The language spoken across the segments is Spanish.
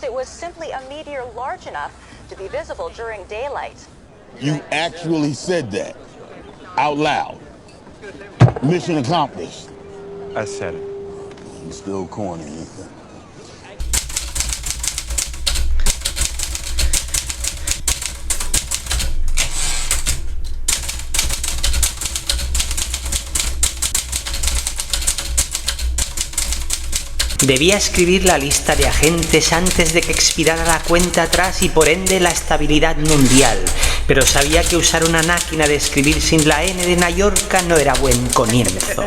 announced it was simply a meteor large enough to be visible during daylight. You actually said that out loud. Mission accomplished. I said it. You still corny, Ethan. Debía escribir la lista de agentes antes de que expirara la cuenta atrás y por ende la estabilidad mundial, pero sabía que usar una máquina de escribir sin la N de Mallorca no era buen comienzo.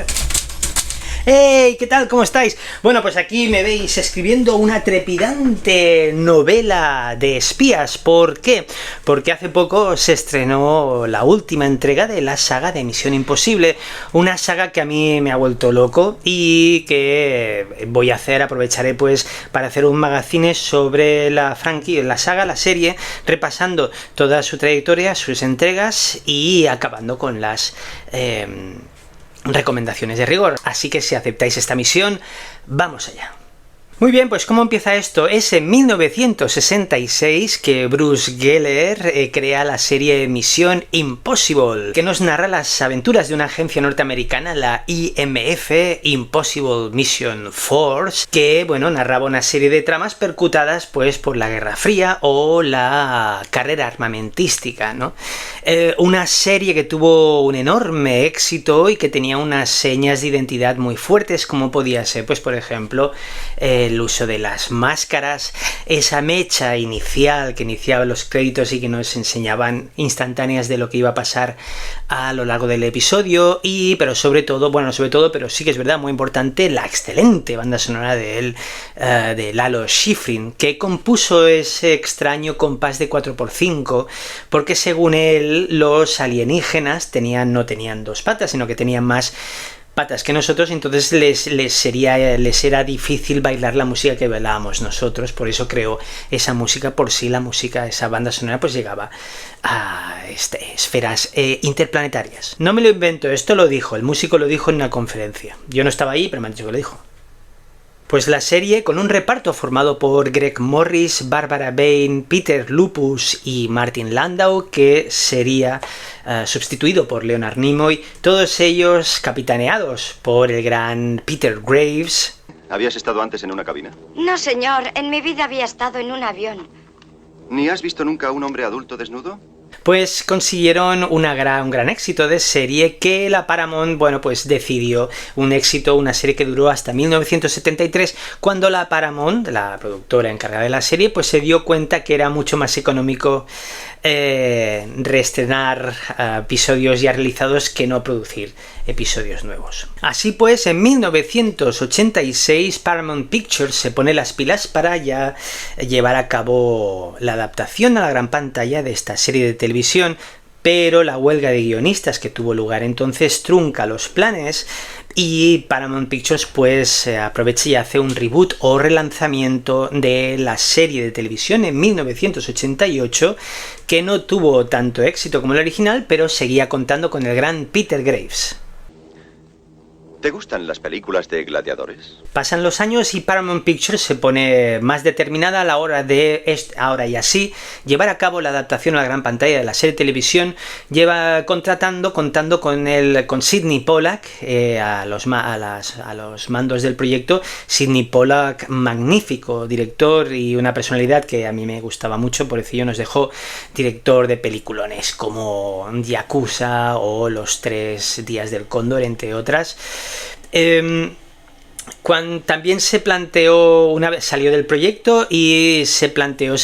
¡Hey! ¿Qué tal? ¿Cómo estáis? Bueno, pues aquí me veis escribiendo una trepidante novela de espías. ¿Por qué? Porque hace poco se estrenó la última entrega de la saga de Misión Imposible, una saga que a mí me ha vuelto loco y que voy a aprovecharé pues para hacer un magazine sobre la franquicia, la saga, la serie, repasando toda su trayectoria, sus entregas y acabando con las recomendaciones de rigor. Así que si aceptáis esta misión, vamos allá. Muy bien, pues ¿cómo empieza esto? Es en 1966 que Bruce Geller crea la serie Misión Impossible, que nos narra las aventuras de una agencia norteamericana, la IMF, Impossible Mission Force, que, bueno, narraba una serie de tramas percutadas, pues, por la Guerra Fría o la carrera armamentística, ¿no? Una serie que tuvo un enorme éxito y que tenía unas señas de identidad muy fuertes, como podía ser, pues, por ejemplo, el uso de las máscaras, esa mecha inicial que iniciaba los créditos y que nos enseñaban instantáneas de lo que iba a pasar a lo largo del episodio, pero sobre todo, pero sí que es verdad, muy importante, la excelente banda sonora de Lalo Schifrin, que compuso ese extraño compás de 4x5, porque según él, los alienígenas no tenían dos patas, sino que tenían más patas que nosotros, entonces les era difícil bailar la música que bailábamos nosotros, por eso creó esa música. Por sí la música, esa banda sonora, pues llegaba a esferas interplanetarias. No me lo invento, esto lo dijo, el músico lo dijo en una conferencia. Yo no estaba ahí, pero me han dicho que lo dijo. Pues la serie, con un reparto formado por Greg Morris, Barbara Bain, Peter Lupus y Martin Landau, que sería sustituido por Leonard Nimoy, todos ellos capitaneados por el gran Peter Graves. ¿Habías estado antes en una cabina? No, señor. En mi vida había estado en un avión. ¿Ni has visto nunca a un hombre adulto desnudo? Pues consiguieron un gran éxito de serie que la Paramount, pues decidió una serie que duró hasta 1973, cuando la Paramount, la productora encargada de la serie, pues se dio cuenta que era mucho más económico reestrenar episodios ya realizados que no producir episodios nuevos. Así pues, en 1986 Paramount Pictures se pone las pilas para ya llevar a cabo la adaptación a la gran pantalla de esta serie de televisión, pero la huelga de guionistas que tuvo lugar entonces trunca los planes y Paramount Pictures pues aprovecha y hace un reboot o relanzamiento de la serie de televisión en 1988, que no tuvo tanto éxito como el original, pero seguía contando con el gran Peter Graves. ¿Te gustan las películas de gladiadores? Pasan los años y Paramount Pictures se pone más determinada a la hora de, ahora y así, llevar a cabo la adaptación a la gran pantalla de la serie de televisión, contando con Sidney Pollack a los mandos del proyecto. Sidney Pollack, magnífico director y una personalidad que a mí me gustaba mucho, por ello nos dejó director de peliculones como Yakuza o Los 3 días del cóndor, entre otras. Cuando también se planteó, una vez salió del proyecto y se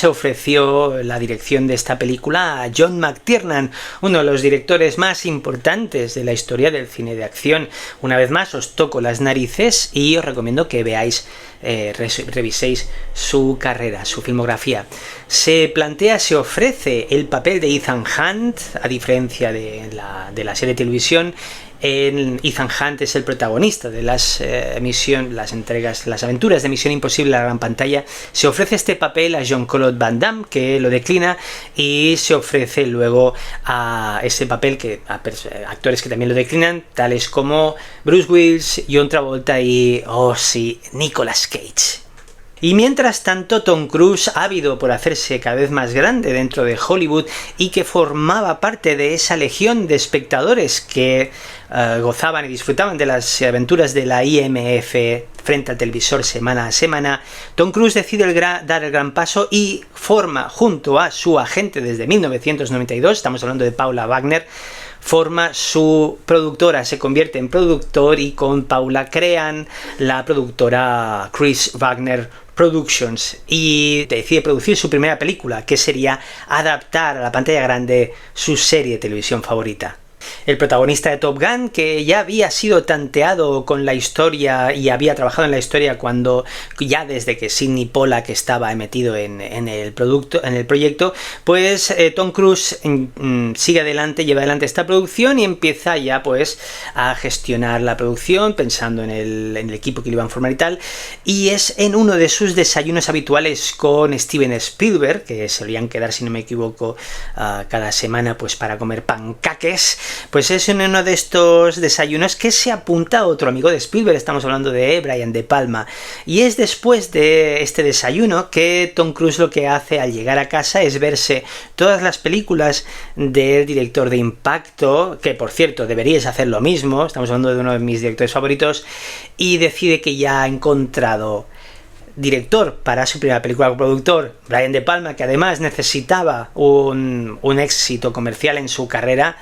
ofreció la dirección de esta película a John McTiernan, uno de los directores más importantes de la historia del cine de acción. Una vez más os toco las narices y os recomiendo que veáis, reviséis su carrera, su filmografía. Se ofrece el papel de Ethan Hunt, a diferencia de la serie de televisión. Ethan Hunt es el protagonista de las aventuras de Misión Imposible a la gran pantalla. Se ofrece este papel a Jean-Claude Van Damme, que lo declina, y se ofrece luego a ese papel a actores que también lo declinan, tales como Bruce Willis, John Travolta y, Nicolas Cage. Y mientras tanto, Tom Cruise, ávido por hacerse cada vez más grande dentro de Hollywood y que formaba parte de esa legión de espectadores que gozaban y disfrutaban de las aventuras de la IMF frente al televisor semana a semana, Tom Cruise decide dar el gran paso y forma, junto a su agente desde 1992, estamos hablando de Paula Wagner, forma su productora, se convierte en productor y con Paula crean la productora Chris Wagner Productions y decide producir su primera película, que sería adaptar a la pantalla grande su serie de televisión favorita. El protagonista de Top Gun, que ya había sido tanteado con la historia y había trabajado en la historia cuando ya desde que Sidney Pollack estaba metido en el proyecto, pues Tom Cruise sigue adelante, lleva adelante esta producción y empieza ya pues a gestionar la producción pensando en el equipo que le iban a formar y tal, y es en uno de sus desayunos habituales con Steven Spielberg, que solían quedar, si no me equivoco, cada semana pues para comer pancaques. Pues es en uno de estos desayunos que se apunta a otro amigo de Spielberg, estamos hablando de Brian De Palma, y es después de este desayuno que Tom Cruise lo que hace al llegar a casa es verse todas las películas del director de impacto, que por cierto deberíais hacer lo mismo, estamos hablando de uno de mis directores favoritos, y decide que ya ha encontrado director para su primera película como productor, Brian De Palma, que además necesitaba un éxito comercial en su carrera,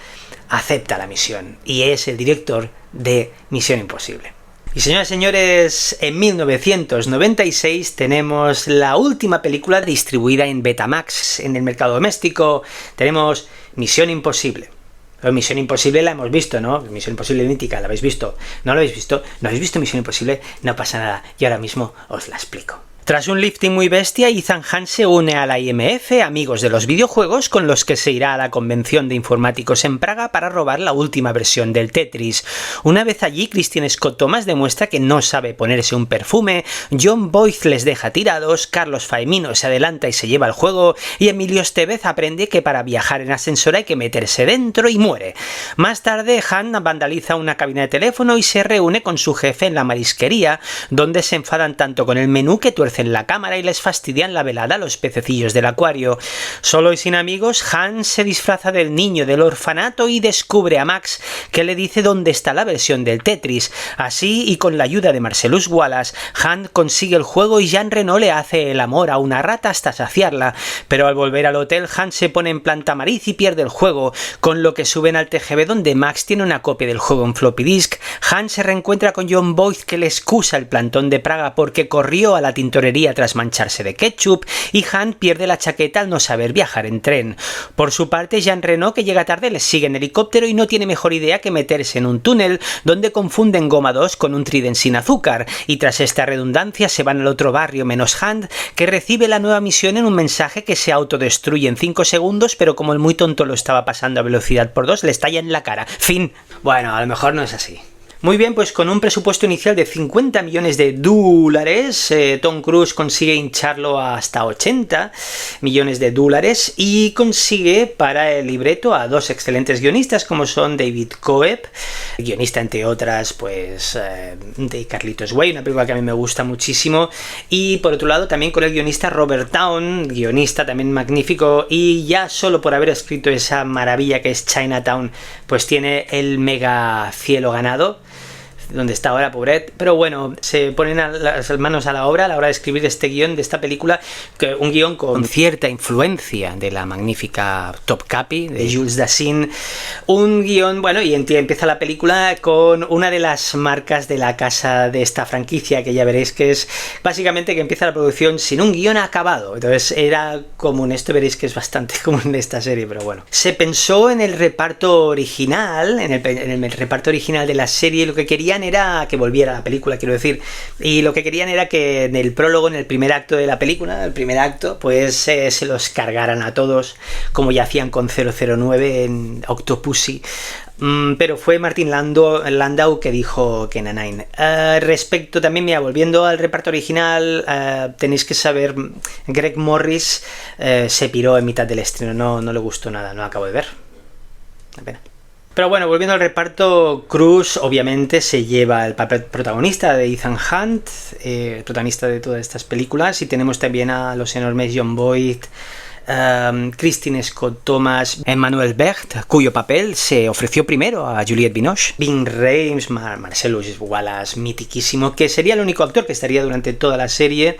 acepta la misión y es el director de Misión Imposible. Y señoras y señores, en 1996 tenemos la última película distribuida en Betamax en el mercado doméstico. Tenemos Misión Imposible. Pero Misión Imposible la hemos visto, ¿no? Misión Imposible mítica, ¿la habéis visto? ¿No la habéis visto? ¿No habéis visto Misión Imposible? No pasa nada, y ahora mismo os la explico. Tras un lifting muy bestia, Ethan Hunt se une a la IMF, amigos de los videojuegos, con los que se irá a la convención de informáticos en Praga para robar la última versión del Tetris. Una vez allí, Christian Scott Thomas demuestra que no sabe ponerse un perfume, John Boyd les deja tirados, Carlos Faemino se adelanta y se lleva el juego, y Emilio Estevez aprende que para viajar en ascensor hay que meterse dentro y muere. Más tarde, Hunt vandaliza una cabina de teléfono y se reúne con su jefe en la marisquería, donde se enfadan tanto con el menú que tuercen la cámara y les fastidian la velada a los pececillos del acuario. Solo y sin amigos, Hans se disfraza del niño del orfanato y descubre a Max, que le dice dónde está la versión del Tetris. Así, y con la ayuda de Marcellus Wallace, Hans consigue el juego y Jean Reno le hace el amor a una rata hasta saciarla, pero al volver al hotel, Hans se pone en planta mariz y pierde el juego, con lo que suben al TGV donde Max tiene una copia del juego en floppy disk. Hans se reencuentra con John Boyd, que le excusa el plantón de Praga porque corrió a la tintorería tras mancharse de ketchup, y Hunt pierde la chaqueta al no saber viajar en tren. Por su parte, Jean Reno, que llega tarde, les sigue en helicóptero y no tiene mejor idea que meterse en un túnel donde confunden Goma 2 con un Trident sin azúcar, y tras esta redundancia se van al otro barrio menos Hunt, que recibe la nueva misión en un mensaje que se autodestruye en 5 segundos, pero como el muy tonto lo estaba pasando a velocidad por 2, le estalla en la cara. Fin. Bueno, a lo mejor no es así. Muy bien, pues con un presupuesto inicial de $50 millones, Tom Cruise consigue hincharlo hasta $80 millones y consigue para el libreto a dos excelentes guionistas como son David Coeb, guionista entre otras pues de Carlitos Way, una película que a mí me gusta muchísimo, y por otro lado también con el guionista Robert Towne, guionista también magnífico, y ya solo por haber escrito esa maravilla que es Chinatown pues tiene el mega cielo ganado. Donde está ahora, pobret, pero bueno, se ponen las manos a la hora de escribir este guión de esta película, que un guión con cierta influencia de la magnífica Top Capi de Jules Dassin, un guión, bueno, y empieza la película con una de las marcas de la casa de esta franquicia, que ya veréis que es básicamente que empieza la producción sin un guión acabado. Entonces era común, esto veréis que es bastante común en esta serie, pero bueno. Se pensó en el reparto original, en el reparto original de la serie, lo que querían era que volviera la película, quiero decir, y lo que querían era que en el prólogo, en el primer acto de la película, el primer acto, pues se los cargaran a todos, como ya hacían con 009 en Octopussy, pero fue Martin Landau que dijo que Nanine. Respecto también, mira, volviendo al reparto original, tenéis que saber, Greg Morris se piró en mitad del estreno, no le gustó nada, no acabo de ver, una pena. Pero bueno, volviendo al reparto, Cruise obviamente se lleva el papel protagonista de Ethan Hunt, protagonista de todas estas películas, y tenemos también a los enormes Jon Voight, Christine Scott Thomas, Emmanuel Bergt, cuyo papel se ofreció primero a Juliette Binoche, Ving Rhames, Marcellus Wallace, mitiquísimo, que sería el único actor que estaría durante toda la serie.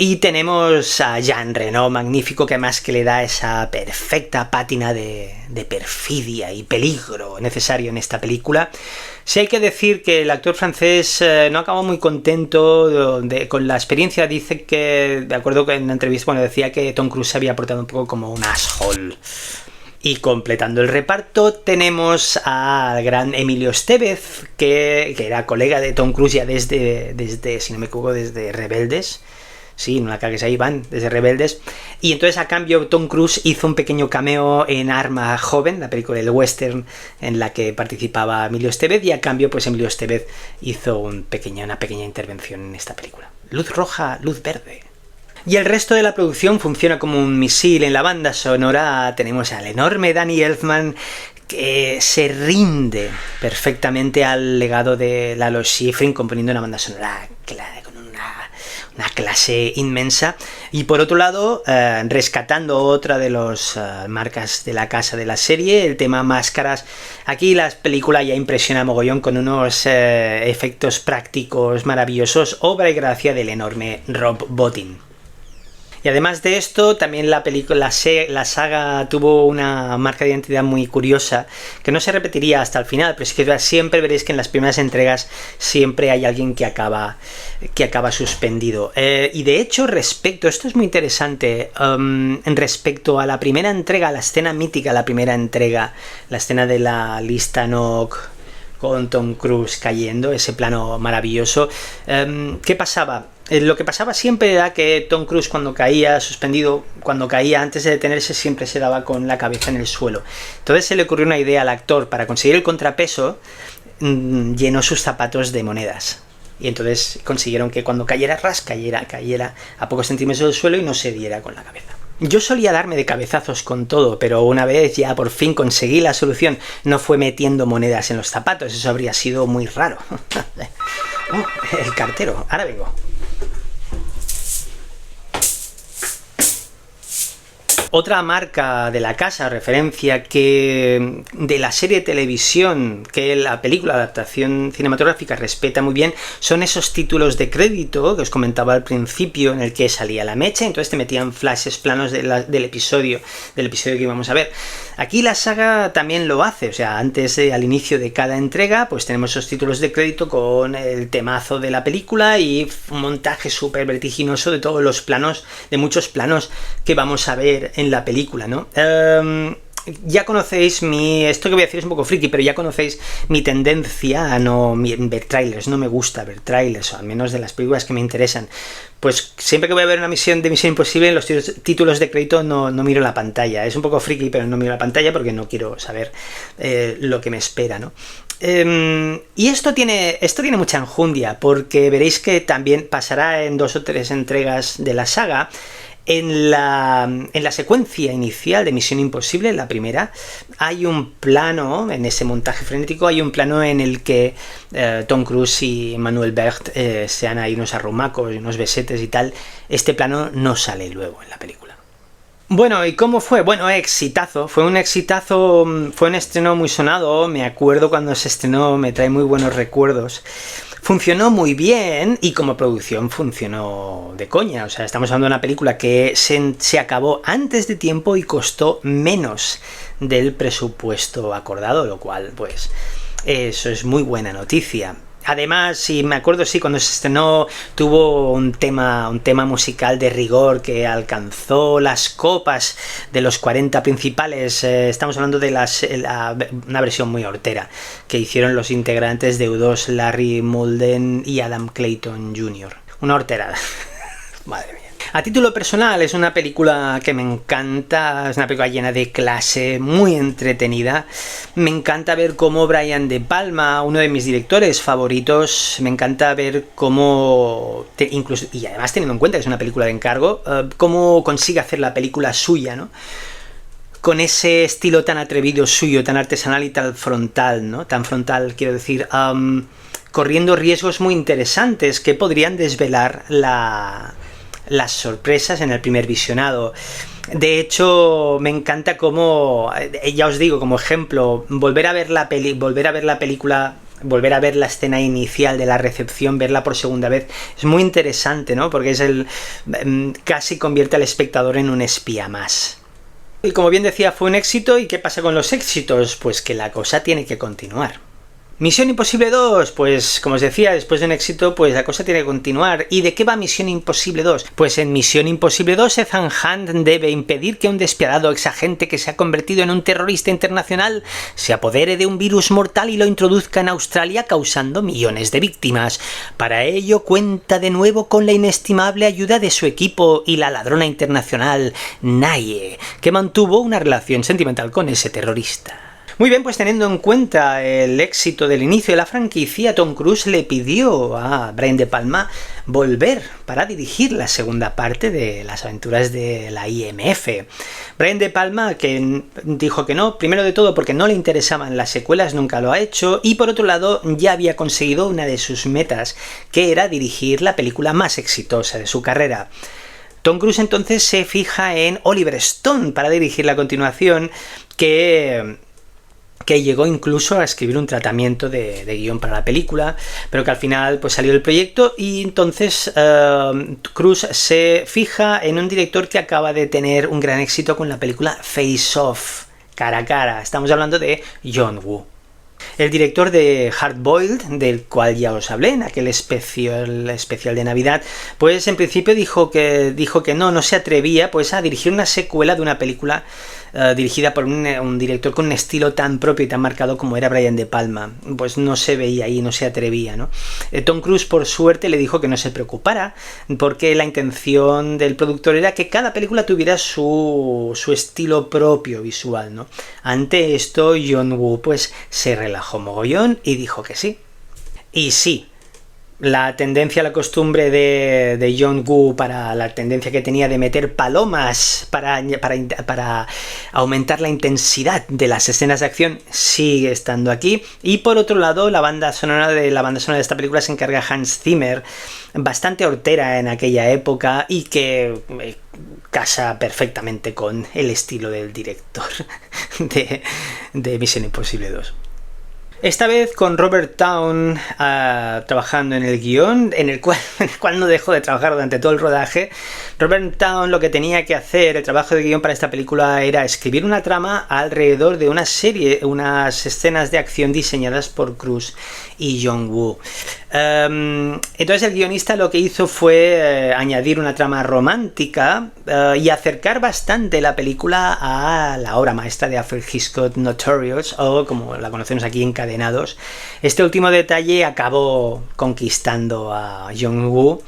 Y tenemos a Jean Reno, magnífico, que además que le da esa perfecta pátina de perfidia y peligro necesario en esta película. Sí hay que decir que el actor francés no acabó muy contento con la experiencia. Dice que, de acuerdo con una entrevista, bueno, decía que Tom Cruise se había portado un poco como un asshole. Y completando el reparto tenemos al gran Emilio Estevez, que era colega de Tom Cruise ya desde, si no me equivoco, desde Rebeldes. Sí, no la cagues ahí, van, desde Rebeldes. Y entonces a cambio Tom Cruise hizo un pequeño cameo en Arma Joven, la película del western en la que participaba Emilio Estevez, y a cambio pues Emilio Estevez hizo una pequeña intervención en esta película. Luz roja, luz verde. Y el resto de la producción funciona como un misil. En la banda sonora tenemos al enorme Danny Elfman, que se rinde perfectamente al legado de Lalo Schifrin, componiendo una banda sonora con una clase inmensa. Y por otro lado, rescatando otra de las marcas de la casa de la serie, el tema Máscaras. Aquí la película ya impresiona mogollón con unos efectos prácticos maravillosos, obra y gracia del enorme Rob Bottin. Y además de esto, también la saga tuvo una marca de identidad muy curiosa, que no se repetiría hasta el final, pero es que siempre veréis que en las primeras entregas siempre hay alguien que acaba suspendido. Y de hecho, esto es muy interesante, respecto a la primera entrega, la escena mítica, la primera entrega, la escena de la lista Nock con Tom Cruise cayendo, ese plano maravilloso. ¿Qué pasaba? Lo que pasaba siempre era que Tom Cruise, cuando caía suspendido, antes de detenerse, siempre se daba con la cabeza en el suelo. Entonces se le ocurrió una idea al actor: para conseguir el contrapeso, llenó sus zapatos de monedas. Y entonces consiguieron que cuando cayera cayera a pocos centímetros del suelo y no se diera con la cabeza. Yo solía darme de cabezazos con todo, pero una vez ya por fin conseguí la solución. No fue metiendo monedas en los zapatos, eso habría sido muy raro. El cartero, ahora vengo. Otra marca de la casa, referencia que de la serie de televisión, que la película, la adaptación cinematográfica respeta muy bien, son esos títulos de crédito que os comentaba al principio, en el que salía la mecha, entonces te metían flashes planos del episodio que íbamos a ver. Aquí la saga también lo hace, o sea, al inicio de cada entrega, pues tenemos esos títulos de crédito con el temazo de la película y un montaje súper vertiginoso de todos los planos, de muchos planos que vamos a ver en la película, ¿no? Ya conocéis esto que voy a decir es un poco friki, pero ya conocéis mi tendencia a no ver trailers. No me gusta ver trailers, o al menos de las películas que me interesan. Pues siempre que voy a ver una misión de Misión Imposible, en los títulos de crédito no miro la pantalla. Es un poco friki, pero no miro la pantalla porque no quiero saber lo que me espera, ¿no? Y esto tiene mucha enjundia, porque veréis que también pasará en 2 o 3 entregas de la saga. En la secuencia inicial de Misión Imposible, la primera, hay un plano, en ese montaje frenético, hay un plano en el que Tom Cruise y Emmanuel Bergt se dan ahí unos arrumacos y unos besetes y tal. Este plano no sale luego en la película. Bueno, ¿y cómo fue? Bueno, exitazo, fue un estreno muy sonado. Me acuerdo cuando se estrenó, me trae muy buenos recuerdos. Funcionó muy bien y como producción funcionó de coña. O sea, estamos hablando de una película que se acabó antes de tiempo y costó menos del presupuesto acordado, lo cual, pues, eso es muy buena noticia. Además, si me acuerdo, cuando se estrenó tuvo un tema musical de rigor que alcanzó las copas de los 40 principales. Estamos hablando de una versión muy hortera que hicieron los integrantes de U2, Larry Mulden y Adam Clayton Jr. Una horterada. Madre mía. A título personal, es una película que me encanta, es una película llena de clase, muy entretenida. Me encanta ver cómo Brian De Palma, uno de mis directores favoritos, me encanta ver cómo, incluso, y además teniendo en cuenta que es una película de encargo, cómo consigue hacer la película suya, ¿no? con ese estilo tan atrevido suyo, tan artesanal y tan frontal, ¿no? Tan frontal, quiero decir, corriendo riesgos muy interesantes que podrían desvelar las sorpresas en el primer visionado. De hecho, me encanta cómo, ya os digo, como ejemplo, volver a ver la película, volver a ver la escena inicial de la recepción, verla por segunda vez, es muy interesante, ¿no? Porque casi convierte al espectador en un espía más. Y como bien decía, fue un éxito. ¿Y qué pasa con los éxitos? Pues que la cosa tiene que continuar. Misión Imposible 2, pues como os decía, después de un éxito, pues la cosa tiene que continuar. ¿Y de qué va Misión Imposible 2? Pues en Misión Imposible 2, Ethan Hunt debe impedir que un despiadado exagente que se ha convertido en un terrorista internacional se apodere de un virus mortal y lo introduzca en Australia, causando millones de víctimas. Para ello cuenta de nuevo con la inestimable ayuda de su equipo y la ladrona internacional Naye, que mantuvo una relación sentimental con ese terrorista. Muy bien, pues teniendo en cuenta el éxito del inicio de la franquicia, Tom Cruise le pidió a Brian De Palma volver para dirigir la segunda parte de las aventuras de la IMF. Brian De Palma que dijo que no, primero de todo porque no le interesaban las secuelas, nunca lo ha hecho, y por otro lado ya había conseguido una de sus metas, que era dirigir la película más exitosa de su carrera. Tom Cruise entonces se fija en Oliver Stone para dirigir la continuación, que llegó incluso a escribir un tratamiento de guión para la película, pero que al final pues salió del proyecto. Y entonces Cruise se fija en un director que acaba de tener un gran éxito con la película Face Off, Cara a Cara. Estamos hablando de John Woo, el director de Hard Boiled, del cual ya os hablé en aquel especial de Navidad. Pues en principio dijo que no se atrevía pues a dirigir una secuela de una película dirigida por un director con un estilo tan propio y tan marcado como era Brian De Palma. Pues no se veía ahí, no se atrevía, ¿no? Tom Cruise, por suerte, le dijo que no se preocupara, porque la intención del productor era que cada película tuviera su estilo propio visual, ¿no? Ante esto, John Woo pues se relajó mogollón y dijo que sí. Y sí, la tendencia, la costumbre de John Woo, para la tendencia que tenía de meter palomas para aumentar la intensidad de las escenas de acción, sigue estando aquí. Y por otro lado, la banda sonora de esta película se encarga Hans Zimmer, bastante hortera en aquella época y que casa perfectamente con el estilo del director de Misión Imposible 2. Esta vez con Robert Towne trabajando en el guión, en el cual no dejó de trabajar durante todo el rodaje. Robert Towne lo que tenía que hacer, el trabajo de guión para esta película, era escribir una trama alrededor de unas escenas de acción diseñadas por Cruise y John Woo. Entonces el guionista lo que hizo fue añadir una trama romántica y acercar bastante la película a la obra maestra de Alfred Hitchcock, Notorious, o como la conocemos aquí, Encadenados. Este último detalle acabó conquistando a John Woo,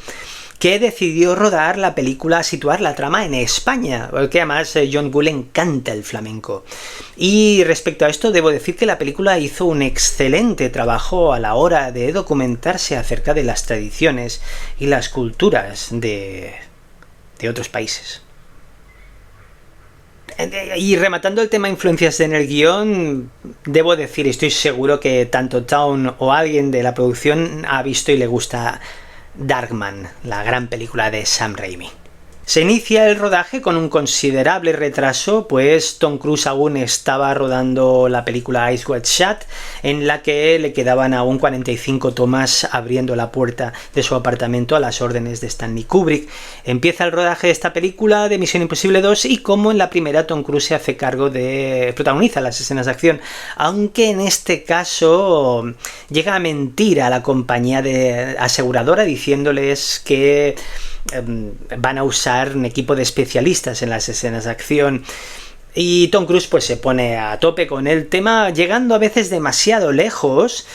que decidió rodar la película, situar la trama en España, porque además John Woo le encanta el flamenco. Y respecto a esto, debo decir que la película hizo un excelente trabajo a la hora de documentarse acerca de las tradiciones y las culturas de otros países. Y rematando el tema influencias en el guión, debo decir, estoy seguro que tanto Towne o alguien de la producción ha visto y le gusta Darkman, la gran película de Sam Raimi. Se inicia el rodaje con un considerable retraso, pues Tom Cruise aún estaba rodando la película Eyes Wide Shut, en la que le quedaban aún 45 tomas abriendo la puerta de su apartamento a las órdenes de Stanley Kubrick. Empieza el rodaje de esta película de Misión Imposible 2 y, como en la primera, Tom Cruise se hace cargo protagoniza las escenas de acción, aunque en este caso llega a mentir a la compañía aseguradora diciéndoles que van a usar un equipo de especialistas en las escenas de acción. Y Tom Cruise pues se pone a tope con el tema, llegando a veces demasiado lejos.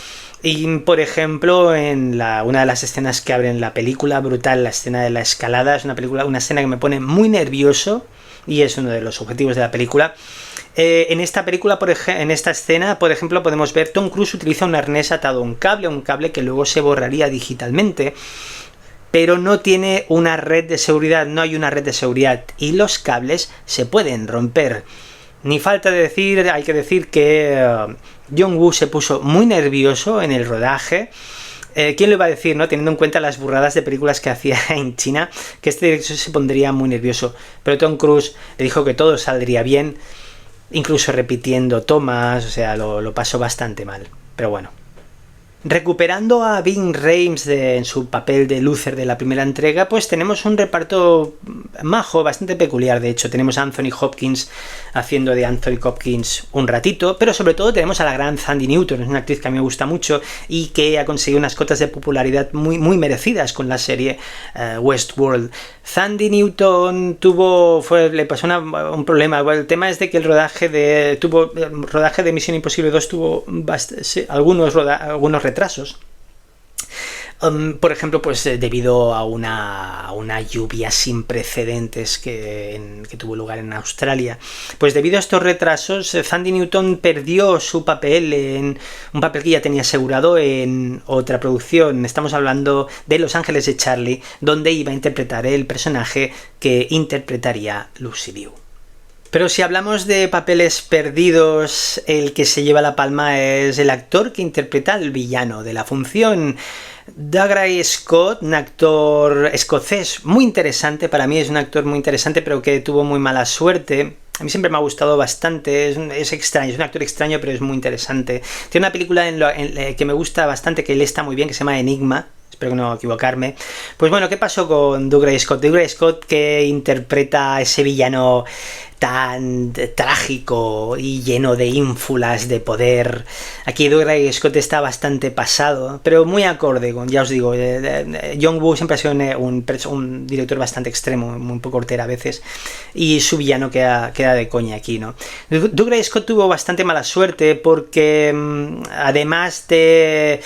Y por ejemplo, en una de las escenas que abren la película, brutal, la escena de la escalada, es una escena que me pone muy nervioso y es uno de los objetivos de la película. En esta escena, por ejemplo, podemos ver Tom Cruise utiliza un arnés atado a un cable que luego se borraría digitalmente, pero no tiene una red de seguridad, no hay una red de seguridad y los cables se pueden romper. Ni falta de decir, hay que decir que John Woo se puso muy nervioso en el rodaje. ¿Quién lo iba a decir, no? Teniendo en cuenta las burradas de películas que hacía en China, que este director se pondría muy nervioso. Pero Tom Cruise le dijo que todo saldría bien, incluso repitiendo tomas, o sea, lo pasó bastante mal. Pero bueno. Recuperando a Ving Rhames en su papel de Luther de la primera entrega, pues tenemos un reparto majo, bastante peculiar. De hecho, tenemos a Anthony Hopkins haciendo de Anthony Hopkins un ratito, pero sobre todo tenemos a la gran Thandie Newton, es una actriz que a mí me gusta mucho y que ha conseguido unas cotas de popularidad muy, muy merecidas con la serie Westworld. Thandie Newton le pasó un problema. Bueno, el tema es de que el rodaje de Misión Imposible 2 tuvo algunos retrasos. Por ejemplo, pues debido a una lluvia sin precedentes que tuvo lugar en Australia. Pues debido a estos retrasos, Thandie Newton perdió su papel en un papel que ya tenía asegurado en otra producción. Estamos hablando de Los Ángeles de Charlie, donde iba a interpretar el personaje que interpretaría Lucy Liu. Pero si hablamos de papeles perdidos, el que se lleva la palma es el actor que interpreta al villano de la función. Dougray Scott, un actor escocés muy interesante, para mí es un actor muy interesante, pero que tuvo muy mala suerte. A mí siempre me ha gustado bastante, es extraño, es un actor extraño, pero es muy interesante. Tiene una película que me gusta bastante, que él está muy bien, que se llama Enigma. Espero no equivocarme. Pues bueno, ¿qué pasó con Dougray Scott? Dougray Scott, que interpreta a ese villano tan trágico y lleno de ínfulas de poder. Aquí Dougray Scott está bastante pasado, pero muy acorde con, ya os digo, John Woo siempre ha sido un director bastante extremo, muy poco hortera a veces, y su villano queda de coña aquí, ¿no? Dougray Scott tuvo bastante mala suerte porque además de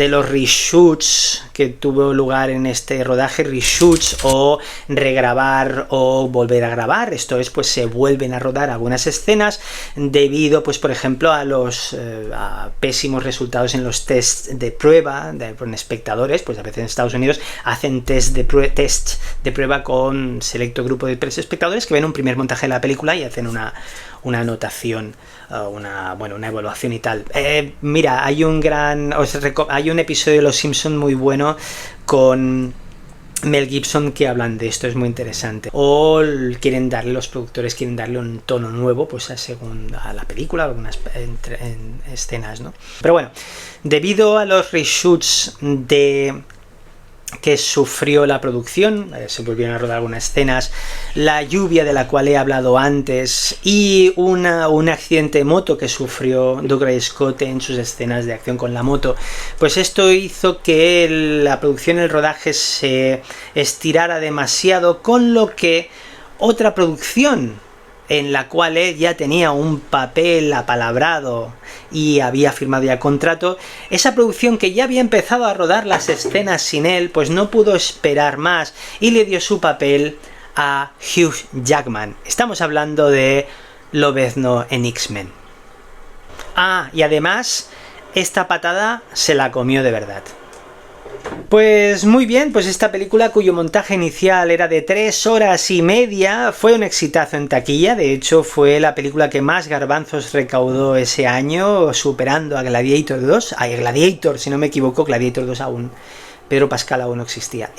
los reshoots que tuvo lugar en este rodaje, reshoots o regrabar o volver a grabar, esto es, pues se vuelven a rodar algunas escenas debido, pues por ejemplo, a los pésimos resultados en los tests de prueba con espectadores. Pues a veces en Estados Unidos hacen tests de prueba con selecto grupo de espectadores que ven un primer montaje de la película y hacen una anotación, una evaluación y tal. Mira, hay un episodio de Los Simpson muy bueno con Mel Gibson que hablan de esto, es muy interesante. O los productores quieren darle un tono nuevo, pues según a la película, algunas escenas, ¿no? Pero bueno, debido a los reshoots que sufrió la producción, se volvieron a rodar algunas escenas, la lluvia de la cual he hablado antes y un accidente de moto que sufrió Dougray Scott en sus escenas de acción con la moto, pues esto hizo que la producción, el rodaje se estirara demasiado, con lo que otra producción en la cual él ya tenía un papel apalabrado y había firmado ya contrato, esa producción que ya había empezado a rodar las escenas sin él, pues no pudo esperar más y le dio su papel a Hugh Jackman. Estamos hablando de Lobezno en X-Men. Y además, esta patada se la comió de verdad. Pues muy bien, pues esta película, cuyo montaje inicial era de 3 horas y media, fue un exitazo en taquilla. De hecho, fue la película que más garbanzos recaudó ese año, superando a Gladiator 2. Gladiator, si no me equivoco, Gladiator 2 aún. Pedro Pascal aún no existía.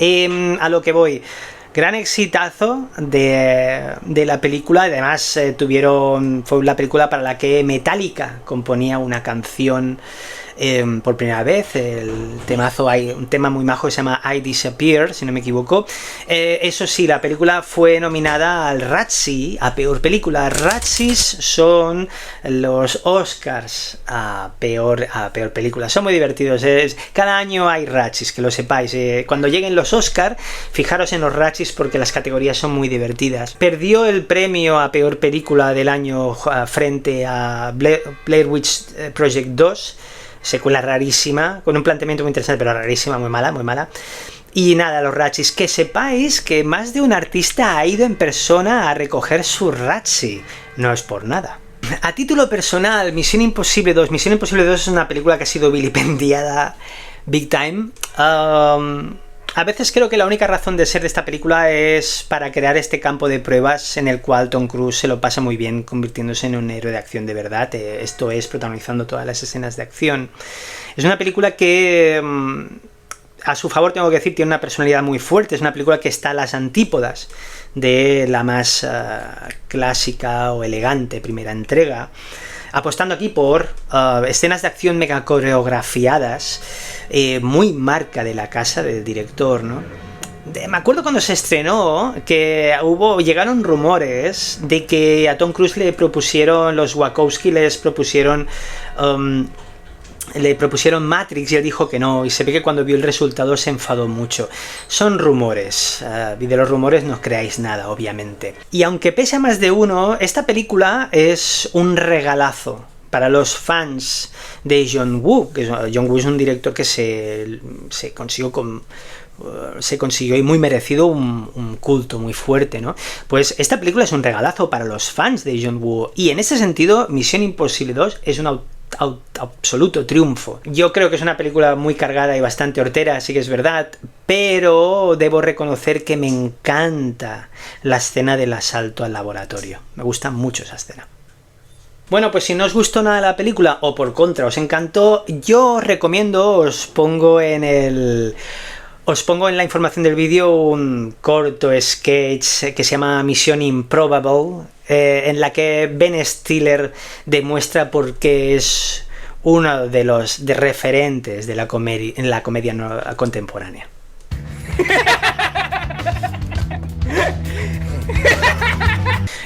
A lo que voy, gran exitazo de la película. Además, fue la película para la que Metallica componía una canción por primera vez. El temazo, hay un tema muy majo que se llama I Disappear, si no me equivoco. Eso sí, la película fue nominada al Razzie a peor película. Razzies son los Oscars a peor película. Son muy divertidos. Cada año hay Razzies, que lo sepáis. Cuando lleguen los Oscars, fijaros en los Razzies porque las categorías son muy divertidas. Perdió el premio a peor película del año frente a Blair Witch Project 2. Secuela rarísima, con un planteamiento muy interesante, pero rarísima, muy mala, muy mala. Y nada, los Razzies, que sepáis que más de un artista ha ido en persona a recoger su Razzie. No es por nada. A título personal, Misión Imposible 2. Misión Imposible 2 es una película que ha sido vilipendiada big time. A veces creo que la única razón de ser de esta película es para crear este campo de pruebas en el cual Tom Cruise se lo pasa muy bien convirtiéndose en un héroe de acción de verdad, esto es, protagonizando todas las escenas de acción. Es una película que, a su favor tengo que decir, tiene una personalidad muy fuerte, es una película que está a las antípodas de la más clásica o elegante primera entrega, apostando aquí por escenas de acción mega coreografiadas, muy marca de la casa del director, ¿no? Me acuerdo cuando se estrenó que llegaron rumores de que a Tom Cruise los Wachowski le propusieron Matrix y él dijo que no, y se ve que cuando vio el resultado se enfadó mucho. Son rumores, y de los rumores no creáis nada, obviamente. Y aunque pese a más de uno, esta película es un regalazo para los fans de John Woo, que John Woo es un director que se consiguió y muy merecido un culto muy fuerte, ¿no? Pues esta película es un regalazo para los fans de John Woo, y en ese sentido Misión Imposible 2 es un absoluto triunfo. Yo creo que es una película muy cargada y bastante hortera, sí que es verdad, pero debo reconocer que me encanta la escena del asalto al laboratorio. Me gusta mucho esa escena. Bueno, pues si no os gustó nada la película, o por contra os encantó, yo os recomiendo, os pongo en la información del vídeo un corto sketch que se llama Misión Improbable, en la que Ben Stiller demuestra por qué es uno de los referentes de la comedia, en la comedia contemporánea.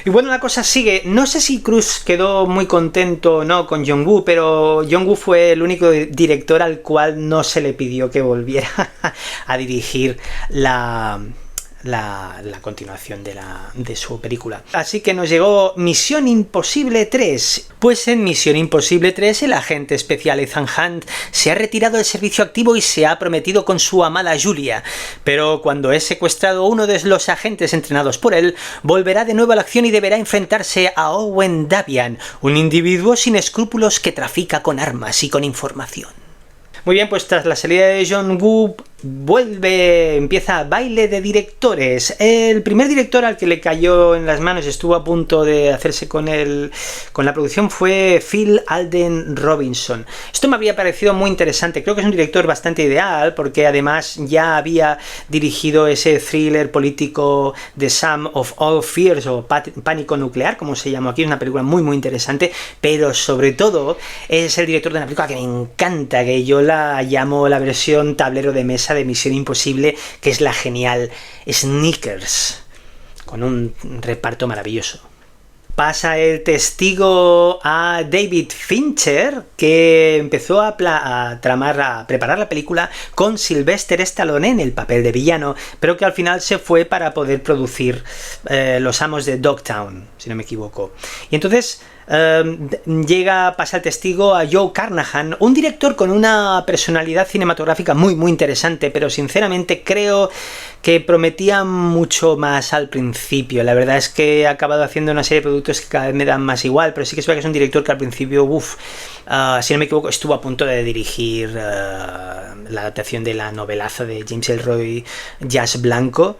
Y bueno, la cosa sigue. No sé si Cruise quedó muy contento o no con John Woo, pero John Woo fue el único director al cual no se le pidió que volviera a dirigir la continuación de su película. Así que nos llegó Misión Imposible 3. Pues en Misión Imposible 3 el agente especial Ethan Hunt se ha retirado del servicio activo y se ha prometido con su amada Julia, pero cuando es secuestrado uno de los agentes entrenados por él, volverá de nuevo a la acción y deberá enfrentarse a Owen Davian, un individuo sin escrúpulos que trafica con armas y con información. Muy bien, pues tras la salida de John Woo empieza baile de directores. El primer director al que le cayó en las manos, estuvo a punto de hacerse con la producción, fue Phil Alden Robinson. Esto me había parecido muy interesante, creo que es un director bastante ideal, porque además ya había dirigido ese thriller político The Sum of All Fears, o Pánico Nuclear, como se llama aquí, es una película muy muy interesante, pero sobre todo es el director de una película que me encanta, que yo la llamo la versión tablero de mesa de Misión Imposible, que es la genial Sneakers, con un reparto maravilloso. Pasa el testigo a David Fincher, que empezó a preparar la película con Sylvester Stallone en el papel de villano, pero que al final se fue para poder producir Los Amos de Dogtown, si no me equivoco. Y entonces pasa el testigo a Joe Carnahan, un director con una personalidad cinematográfica muy muy interesante, pero sinceramente creo que prometía mucho más al principio. La verdad es que ha acabado haciendo una serie de productos que cada vez me dan más igual, pero sí que es verdad que es un director que al principio, si no me equivoco, estuvo a punto de dirigir la adaptación de la novelaza de James Ellroy, Jazz Blanco,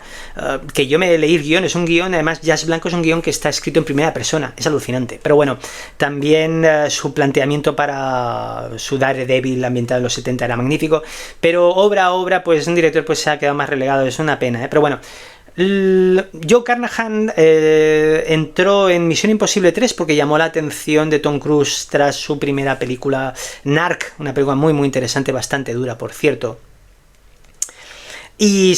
que yo me leí el guión, es un guión, además Jazz Blanco es un guión que está escrito en primera persona, es alucinante, pero bueno, también su planteamiento para su Daredevil ambientado en los 70 era magnífico, pero obra a obra, pues un director pues se ha quedado más relegado, es una pena, pero bueno. Joe Carnahan entró en Misión Imposible 3 porque llamó la atención de Tom Cruise tras su primera película Narc, una película muy muy interesante, bastante dura por cierto, y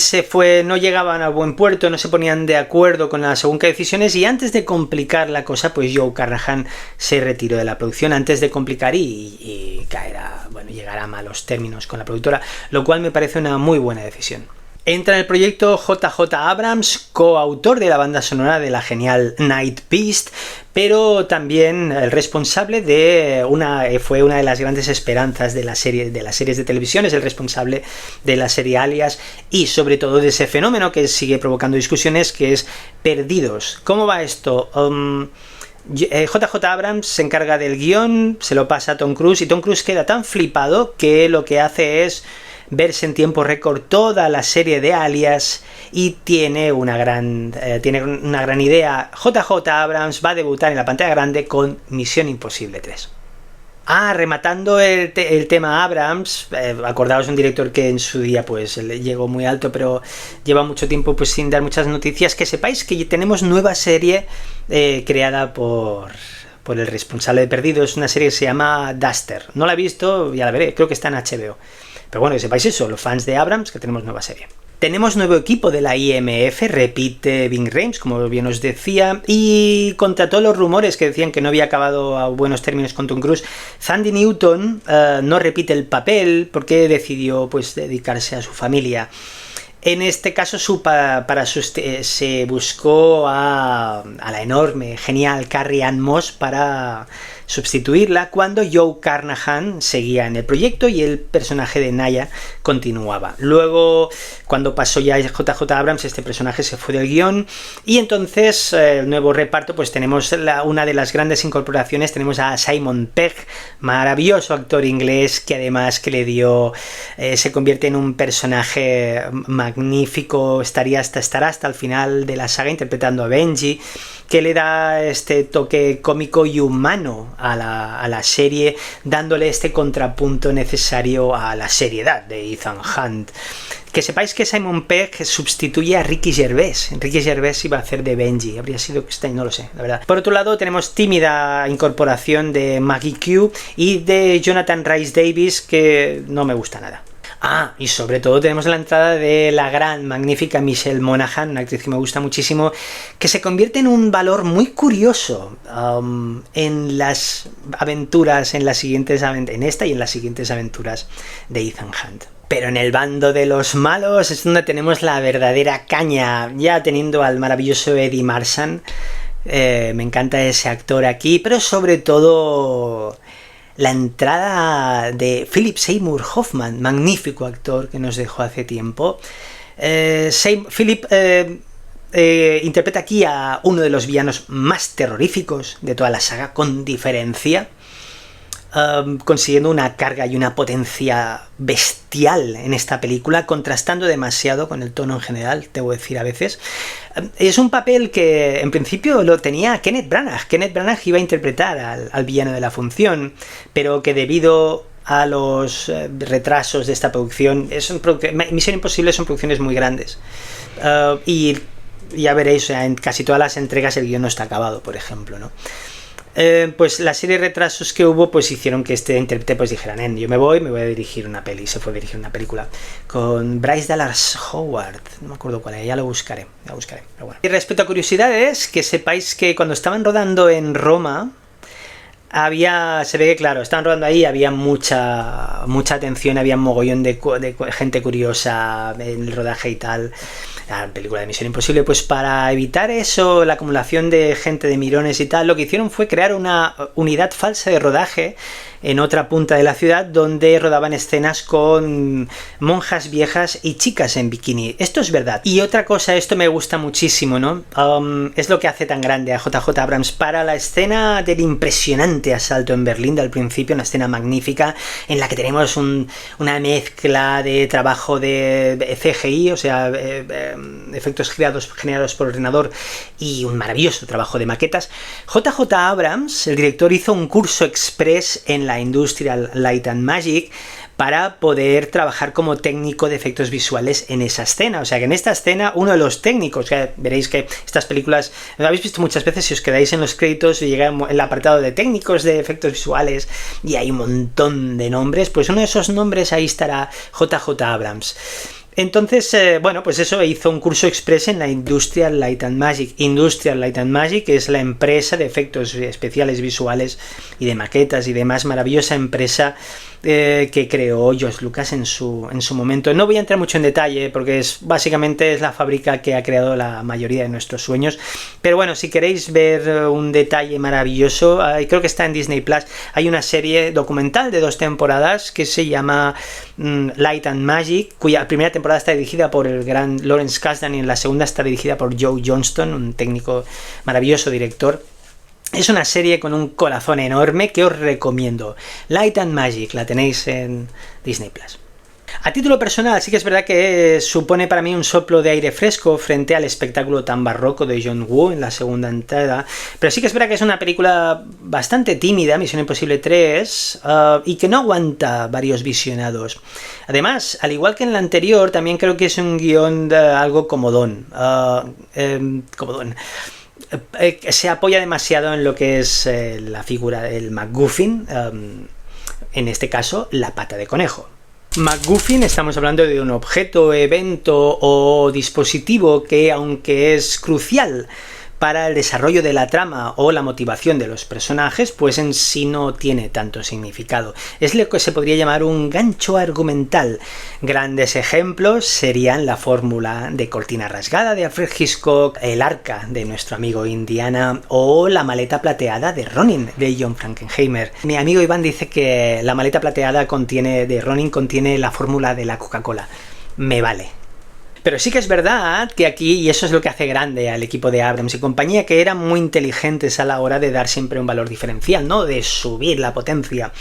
no llegaban a buen puerto, no se ponían de acuerdo con las según qué decisiones, y antes de complicar la cosa, pues Joe Carnahan se retiró de la producción antes de complicar y llegar a malos términos con la productora, lo cual me parece una muy buena decisión. Entra en el proyecto JJ Abrams, coautor de la banda sonora de la genial Night Beast, pero también el responsable fue una de las grandes esperanzas de las series de televisión, es el responsable de la serie Alias y sobre todo de ese fenómeno que sigue provocando discusiones, que es Perdidos. ¿Cómo va esto? JJ Abrams se encarga del guión, se lo pasa a Tom Cruise y Tom Cruise queda tan flipado que lo que hace es verse en tiempo récord toda la serie de Alias y tiene una gran idea. JJ Abrams va a debutar en la pantalla grande con Misión Imposible 3. Rematando el tema Abrams, acordaos de un director que en su día pues llegó muy alto, pero lleva mucho tiempo pues sin dar muchas noticias. Que sepáis que tenemos nueva serie creada por el responsable de Perdidos, una serie que se llama Duster. No la he visto, ya la veré, creo que está en HBO. Pero bueno, que sepáis eso, los fans de Abrams, que tenemos nueva serie. Tenemos nuevo equipo de la IMF, repite Ving Rhames, como bien os decía, y contra todos los rumores que decían que no había acabado a buenos términos con Tom Cruise, Thandie Newton no repite el papel porque decidió pues dedicarse a su familia. En este caso se buscó a la enorme, genial Carrie Ann Moss para sustituirla cuando Joe Carnahan seguía en el proyecto y el personaje de Naya continuaba. Luego, cuando pasó ya JJ Abrams, este personaje se fue del guión y entonces el nuevo reparto, pues tenemos una de las grandes incorporaciones, tenemos a Simon Pegg, maravilloso actor inglés que además que le dio, se convierte en un personaje magnífico, estará hasta el final de la saga interpretando a Benji, que le da este toque cómico y humano a la serie, dándole este contrapunto necesario a la seriedad de Ethan Hunt. Que sepáis que Simon Pegg sustituye a Ricky Gervais. Ricky Gervais iba a hacer de Benji, habría sido Stein, no lo sé, la verdad. Por otro lado, tenemos tímida incorporación de Maggie Q y de Jonathan Rhys Davies, que no me gusta nada. Y sobre todo tenemos la entrada de la gran, magnífica Michelle Monaghan, una actriz que me gusta muchísimo, que se convierte en un valor muy curioso en las aventuras, en esta y en las siguientes aventuras de Ethan Hunt. Pero en el bando de los malos es donde tenemos la verdadera caña, ya teniendo al maravilloso Eddie Marsan. Me encanta ese actor aquí, pero sobre todo la entrada de Philip Seymour Hoffman, magnífico actor que nos dejó hace tiempo. Philip interpreta aquí a uno de los villanos más terroríficos de toda la saga, con diferencia, consiguiendo una carga y una potencia bestial en esta película, contrastando demasiado con el tono en general, debo decir a veces. Es un papel que en principio lo tenía Kenneth Branagh. Kenneth Branagh iba a interpretar al villano de la función, pero que debido a los retrasos de esta producción, Misión Imposible son producciones muy grandes, y ya veréis, en casi todas las entregas el guión no está acabado, por ejemplo, ¿no? Pues la serie de retrasos que hubo pues hicieron que este intérprete pues dijera, yo me voy a dirigir una peli. Se fue a dirigir una película con Bryce Dallas Howard, no me acuerdo cuál es, ya lo buscaré, pero bueno. Y respecto a curiosidades, que sepáis que cuando estaban rodando en Roma, se ve que claro, estaban rodando ahí, había mucha atención, había un mogollón de gente curiosa en el rodaje y tal. La película de Misión Imposible, pues para evitar eso, la acumulación de gente, de mirones y tal, lo que hicieron fue crear una unidad falsa de rodaje en otra punta de la ciudad, donde rodaban escenas con monjas viejas y chicas en bikini. Esto es verdad. Y otra cosa, esto me gusta muchísimo, ¿no? Es lo que hace tan grande a JJ Abrams. Para la escena del impresionante asalto en Berlín al principio, una escena magnífica en la que tenemos una mezcla de trabajo de CGI, o sea, efectos generados por ordenador, y un maravilloso trabajo de maquetas. JJ Abrams, el director, hizo un curso express en la Industrial Light and Magic para poder trabajar como técnico de efectos visuales en esa escena. O sea que en esta escena uno de los técnicos, que veréis que estas películas lo habéis visto muchas veces, si os quedáis en los créditos y llega el apartado de técnicos de efectos visuales y hay un montón de nombres, pues uno de esos nombres ahí estará JJ Abrams. Entonces, bueno, pues eso, hizo un curso express en la Industrial Light and Magic. Industrial Light and Magic es la empresa de efectos especiales visuales y de maquetas y demás, maravillosa empresa que creó George Lucas en su momento. No voy a entrar mucho en detalle porque básicamente es la fábrica que ha creado la mayoría de nuestros sueños, pero bueno, si queréis ver un detalle maravilloso, creo que está en Disney Plus, hay una serie documental de 2 temporadas que se llama Light and Magic, cuya primera temporada está dirigida por el gran Lawrence Kasdan y en la segunda está dirigida por Joe Johnston, un técnico maravilloso, director. Es una serie con un corazón enorme que os recomiendo. Light and Magic, la tenéis en Disney Plus. A título personal, sí que es verdad que supone para mí un soplo de aire fresco frente al espectáculo tan barroco de John Woo en la segunda entrega, pero sí que es verdad que es una película bastante tímida, Misión Imposible 3, y que no aguanta varios visionados. Además, al igual que en la anterior, también creo que es un guión algo comodón. Se apoya demasiado en lo que es la figura del MacGuffin, en este caso, la pata de conejo. MacGuffin, estamos hablando de un objeto, evento o dispositivo que, aunque es crucial para el desarrollo de la trama o la motivación de los personajes, pues en sí no tiene tanto significado. Es lo que se podría llamar un gancho argumental. Grandes ejemplos serían la fórmula de Cortina rasgada de Alfred Hitchcock, el arca de nuestro amigo Indiana o la maleta plateada de Ronin de John Frankenheimer. Mi amigo Iván dice que la maleta plateada de Ronin contiene la fórmula de la Coca-Cola. Me vale. Pero sí que es verdad que aquí, y eso es lo que hace grande al equipo de Abrams y compañía, que eran muy inteligentes a la hora de dar siempre un valor diferencial, ¿no? De subir la potencia.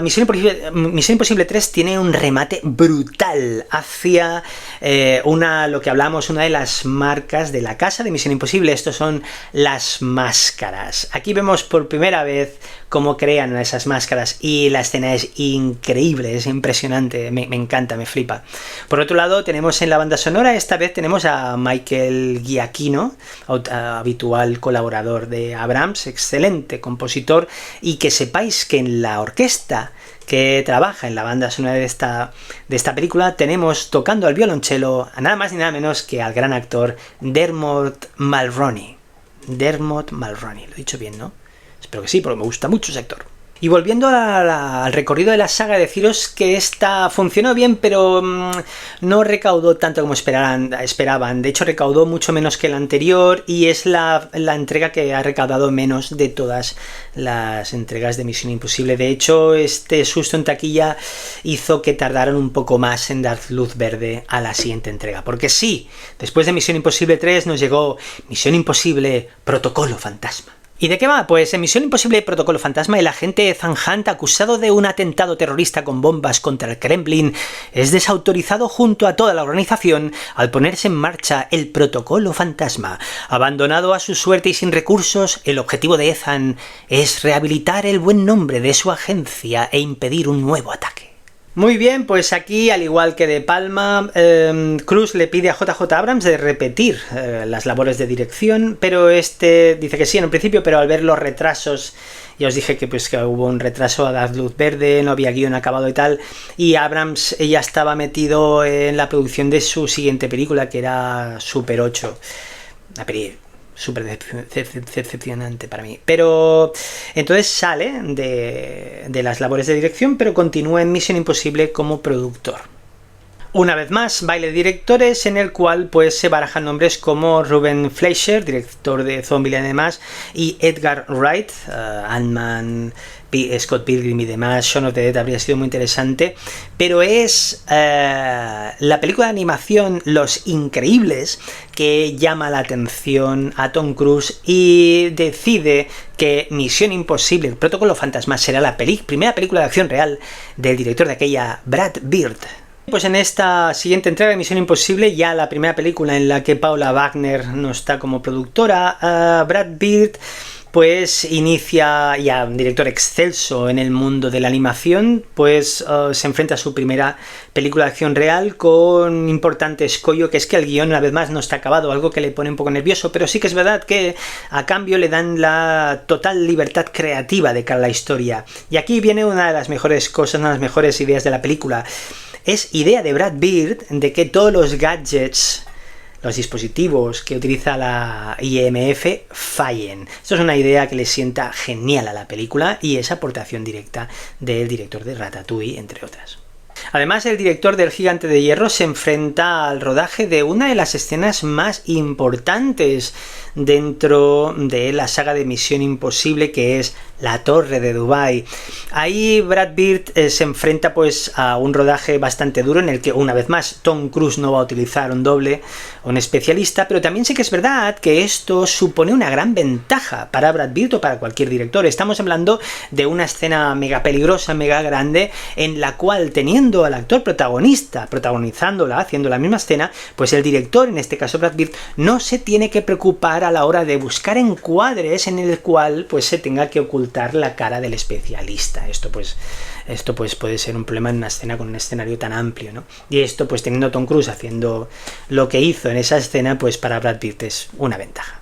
Misión Imposible 3 tiene un remate brutal hacia lo que hablamos, una de las marcas de la casa de Misión Imposible. Estos son las máscaras. Aquí vemos por primera vez cómo crean esas máscaras y la escena es increíble, es impresionante, me encanta, me flipa. Por otro lado, tenemos en la banda sonora, esta vez tenemos a Michael Giacchino, habitual colaborador de Abrams, excelente compositor, y que sepáis que en la orquesta que trabaja en la banda sonora de esta película tenemos tocando al violonchelo a nada más ni nada menos que al gran actor Dermot Mulroney. Dermot Mulroney, lo he dicho bien, ¿no? Espero que sí, porque me gusta mucho ese actor. Y volviendo al recorrido de la saga, deciros que esta funcionó bien, pero no recaudó tanto como esperaban. De hecho, recaudó mucho menos que la anterior y es la entrega que ha recaudado menos de todas las entregas de Misión Imposible. De hecho, este susto en taquilla hizo que tardaran un poco más en dar luz verde a la siguiente entrega. Porque sí, después de Misión Imposible 3 nos llegó Misión Imposible Protocolo Fantasma. ¿Y de qué va? Pues en Misión Imposible Protocolo Fantasma, el agente Ethan Hunt, acusado de un atentado terrorista con bombas contra el Kremlin, es desautorizado junto a toda la organización al ponerse en marcha el Protocolo Fantasma. Abandonado a su suerte y sin recursos, el objetivo de Ethan es rehabilitar el buen nombre de su agencia e impedir un nuevo ataque. Muy bien, pues aquí, al igual que De Palma, Cruise le pide a JJ Abrams de repetir las labores de dirección, pero este dice que sí en un principio, pero al ver los retrasos, ya os dije que hubo un retraso a dar luz verde, no había guión acabado y tal, y Abrams ya estaba metido en la producción de su siguiente película, que era Super 8. Una peli súper decepcionante para mí. Pero entonces sale de las labores de dirección, pero continúa en Misión Imposible como productor. Una vez más, baile de directores en el cual pues se barajan nombres como Ruben Fleischer, director de Zombieland y demás, y Edgar Wright, Ant-Man, Scott Pilgrim y demás. Shaun of the Dead habría sido muy interesante, pero es la película de animación Los Increíbles que llama la atención a Tom Cruise y decide que Misión Imposible, el Protocolo Fantasma, será la primera película de acción real del director de aquella, Brad Bird. Pues en esta siguiente entrega de Misión Imposible, ya la primera película en la que Paula Wagner no está como productora, Brad Bird pues inicia, ya un director excelso en el mundo de la animación, pues se enfrenta a su primera película de acción real con un importante escollo, que es que el guión una vez más no está acabado, algo que le pone un poco nervioso, pero sí que es verdad que a cambio le dan la total libertad creativa de cara a la historia. Y aquí viene una de las mejores cosas, una de las mejores ideas de la película. Es idea de Brad Bird de que todos los gadgets, los dispositivos que utiliza la IMF fallen. Esto es una idea que le sienta genial a la película y es aportación directa del director de Ratatouille, entre otras. Además, el director del Gigante de Hierro se enfrenta al rodaje de una de las escenas más importantes dentro de la saga de Misión Imposible, que es la Torre de Dubái. Ahí Brad Bird se enfrenta pues a un rodaje bastante duro en el que una vez más Tom Cruise no va a utilizar un doble o un especialista, pero también sí que es verdad que esto supone una gran ventaja para Brad Bird o para cualquier director. Estamos hablando de una escena mega peligrosa, mega grande, en la cual teniendo teniendo al actor protagonista protagonizándola, haciendo la misma escena, pues el director, en este caso Brad Bird, no se tiene que preocupar a la hora de buscar encuadres en el cual pues se tenga que ocultar la cara del especialista. Esto pues puede ser un problema en una escena con un escenario tan amplio, ¿no? Y esto, pues teniendo a Tom Cruise haciendo lo que hizo en esa escena, pues para Brad Pitt es una ventaja.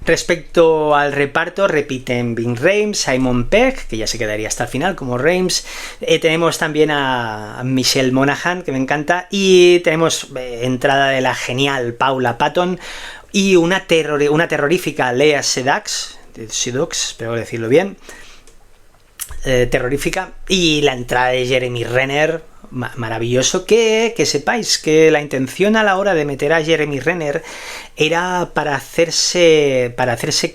Respecto al reparto, repiten Ving Rhames, Simon Pegg, que ya se quedaría hasta el final como Rhames, tenemos también a Michelle Monaghan, que me encanta, y tenemos entrada de la genial Paula Patton y una terrorífica Lea Seydoux, espero decirlo bien, terrorífica, y la entrada de Jeremy Renner, maravilloso. Que sepáis que la intención a la hora de meter a Jeremy Renner era para hacerse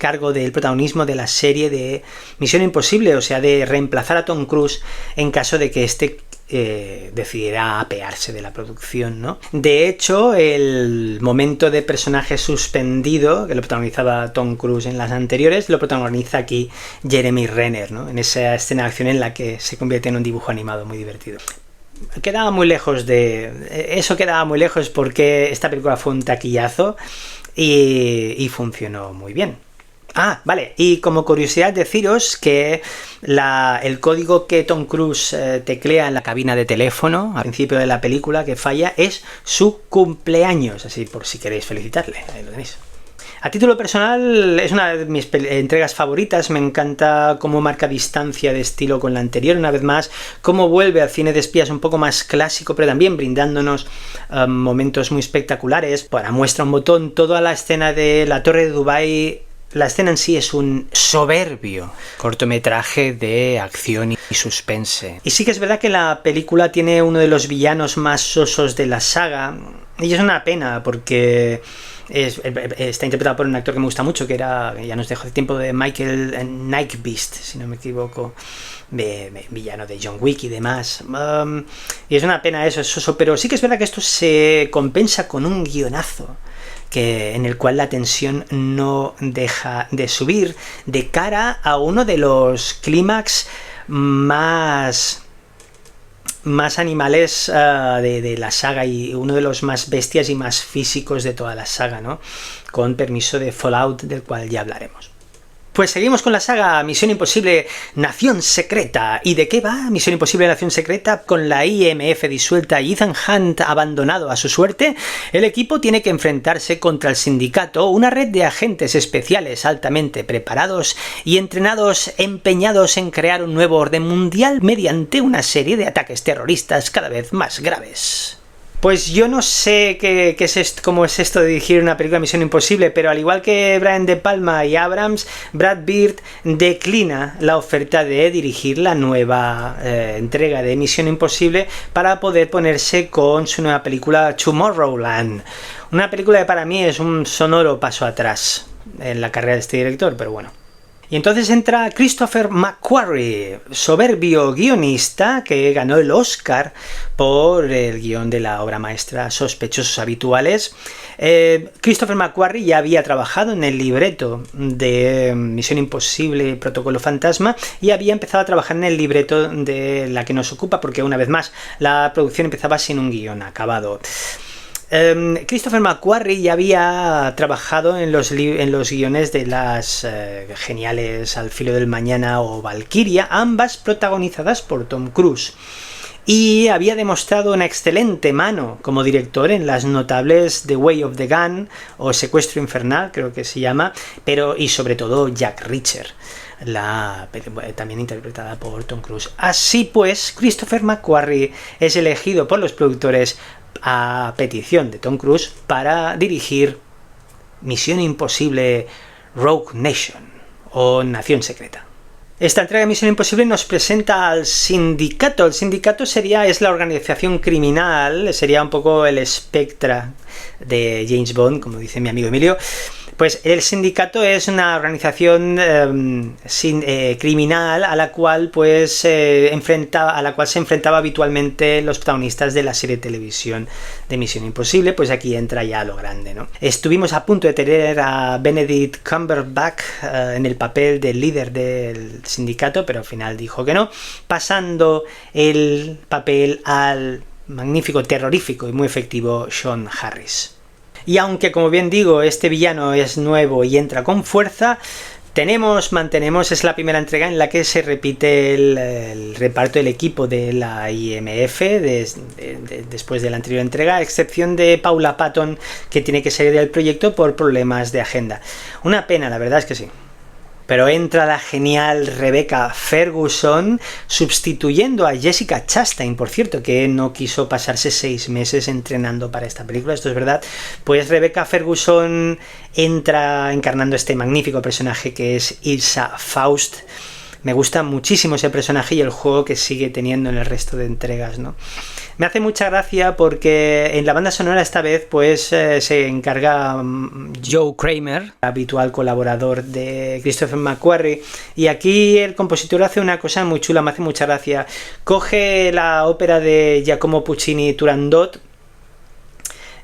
cargo del protagonismo de la serie de Misión Imposible, o sea, de reemplazar a Tom Cruise en caso de que este decidiera apearse de la producción, ¿no? De hecho, el momento de personaje suspendido que lo protagonizaba Tom Cruise en las anteriores lo protagoniza aquí Jeremy Renner, ¿no? En esa escena de acción en la que se convierte en un dibujo animado muy divertido. Quedaba muy lejos porque esta película fue un taquillazo y funcionó muy bien. Ah, vale, y como curiosidad deciros que el código que Tom Cruise teclea en la cabina de teléfono al principio de la película que falla es su cumpleaños, así por si queréis felicitarle, ahí lo tenéis. A título personal es una de mis entregas favoritas, me encanta cómo marca distancia de estilo con la anterior una vez más, cómo vuelve al cine de espías un poco más clásico, pero también brindándonos momentos muy espectaculares. Para muestra un botón, toda la escena de la Torre de Dubái. La escena en sí es un soberbio cortometraje de acción y suspense. Y sí que es verdad que la película tiene uno de los villanos más sosos de la saga, y es una pena porque está interpretado por un actor que me gusta mucho, que ya nos dejó hace tiempo, de Michael Nyqvist, si no me equivoco, villano de John Wick y demás. Y es una pena eso, es soso, pero sí que es verdad que esto se compensa con un guionazo en el cual la tensión no deja de subir de cara a uno de los clímax más animales de la saga, y uno de los más bestias y más físicos de toda la saga, ¿no? Con permiso de Fallout, del cual ya hablaremos. Pues seguimos con la saga Misión Imposible Nación Secreta. ¿Y de qué va Misión Imposible Nación Secreta? Con la IMF disuelta y Ethan Hunt abandonado a su suerte, el equipo tiene que enfrentarse contra el sindicato, una red de agentes especiales altamente preparados y entrenados, empeñados en crear un nuevo orden mundial mediante una serie de ataques terroristas cada vez más graves. Pues yo no sé cómo es esto de dirigir una película de Misión Imposible, pero al igual que Brian De Palma y Abrams, Brad Bird declina la oferta de dirigir la nueva entrega de Misión Imposible para poder ponerse con su nueva película Tomorrowland. Una película que para mí es un sonoro paso atrás en la carrera de este director, pero bueno. Y entonces entra Christopher McQuarrie, soberbio guionista que ganó el Oscar por el guión de la obra maestra Sospechosos Habituales. Christopher McQuarrie ya había trabajado en el libreto de Misión Imposible Protocolo Fantasma y había empezado a trabajar en el libreto de la que nos ocupa, porque una vez más la producción empezaba sin un guión acabado. Christopher McQuarrie ya había trabajado en los guiones de las geniales Al filo del mañana o Valkyria, ambas protagonizadas por Tom Cruise, y había demostrado una excelente mano como director en las notables The Way of the Gun o Secuestro Infernal, creo que se llama, y sobre todo Jack Reacher, también interpretada por Tom Cruise. Así pues, Christopher McQuarrie es elegido por los productores a petición de Tom Cruise para dirigir Misión Imposible Rogue Nation o Nación Secreta. Esta entrega de Misión Imposible nos presenta al sindicato. El sindicato es la organización criminal, sería un poco el Spectra de James Bond, como dice mi amigo Emilio, Pues el sindicato es una organización criminal a la cual pues se enfrentaba habitualmente los protagonistas de la serie de televisión de Misión Imposible. Pues aquí entra ya lo grande, ¿no? Estuvimos a punto de tener a Benedict Cumberbatch en el papel del líder del sindicato, pero al final dijo que no, pasando el papel al magnífico, terrorífico y muy efectivo Sean Harris. Y aunque, como bien digo, este villano es nuevo y entra con fuerza, mantenemos, es la primera entrega en la que se repite el reparto del equipo de la IMF después de la anterior entrega, a excepción de Paula Patton, que tiene que salir del proyecto por problemas de agenda. Una pena, la verdad es que sí. Pero entra la genial Rebecca Ferguson sustituyendo a Jessica Chastain, por cierto, que no quiso pasarse 6 meses entrenando para esta película. Esto es verdad. Pues Rebecca Ferguson entra encarnando este magnífico personaje que es Ilsa Faust. Me gusta muchísimo ese personaje y el juego que sigue teniendo en el resto de entregas, ¿no? Me hace mucha gracia porque en la banda sonora esta vez pues se encarga Joe Kramer, habitual colaborador de Christopher McQuarrie, y aquí el compositor hace una cosa muy chula, me hace mucha gracia. Coge la ópera de Giacomo Puccini Turandot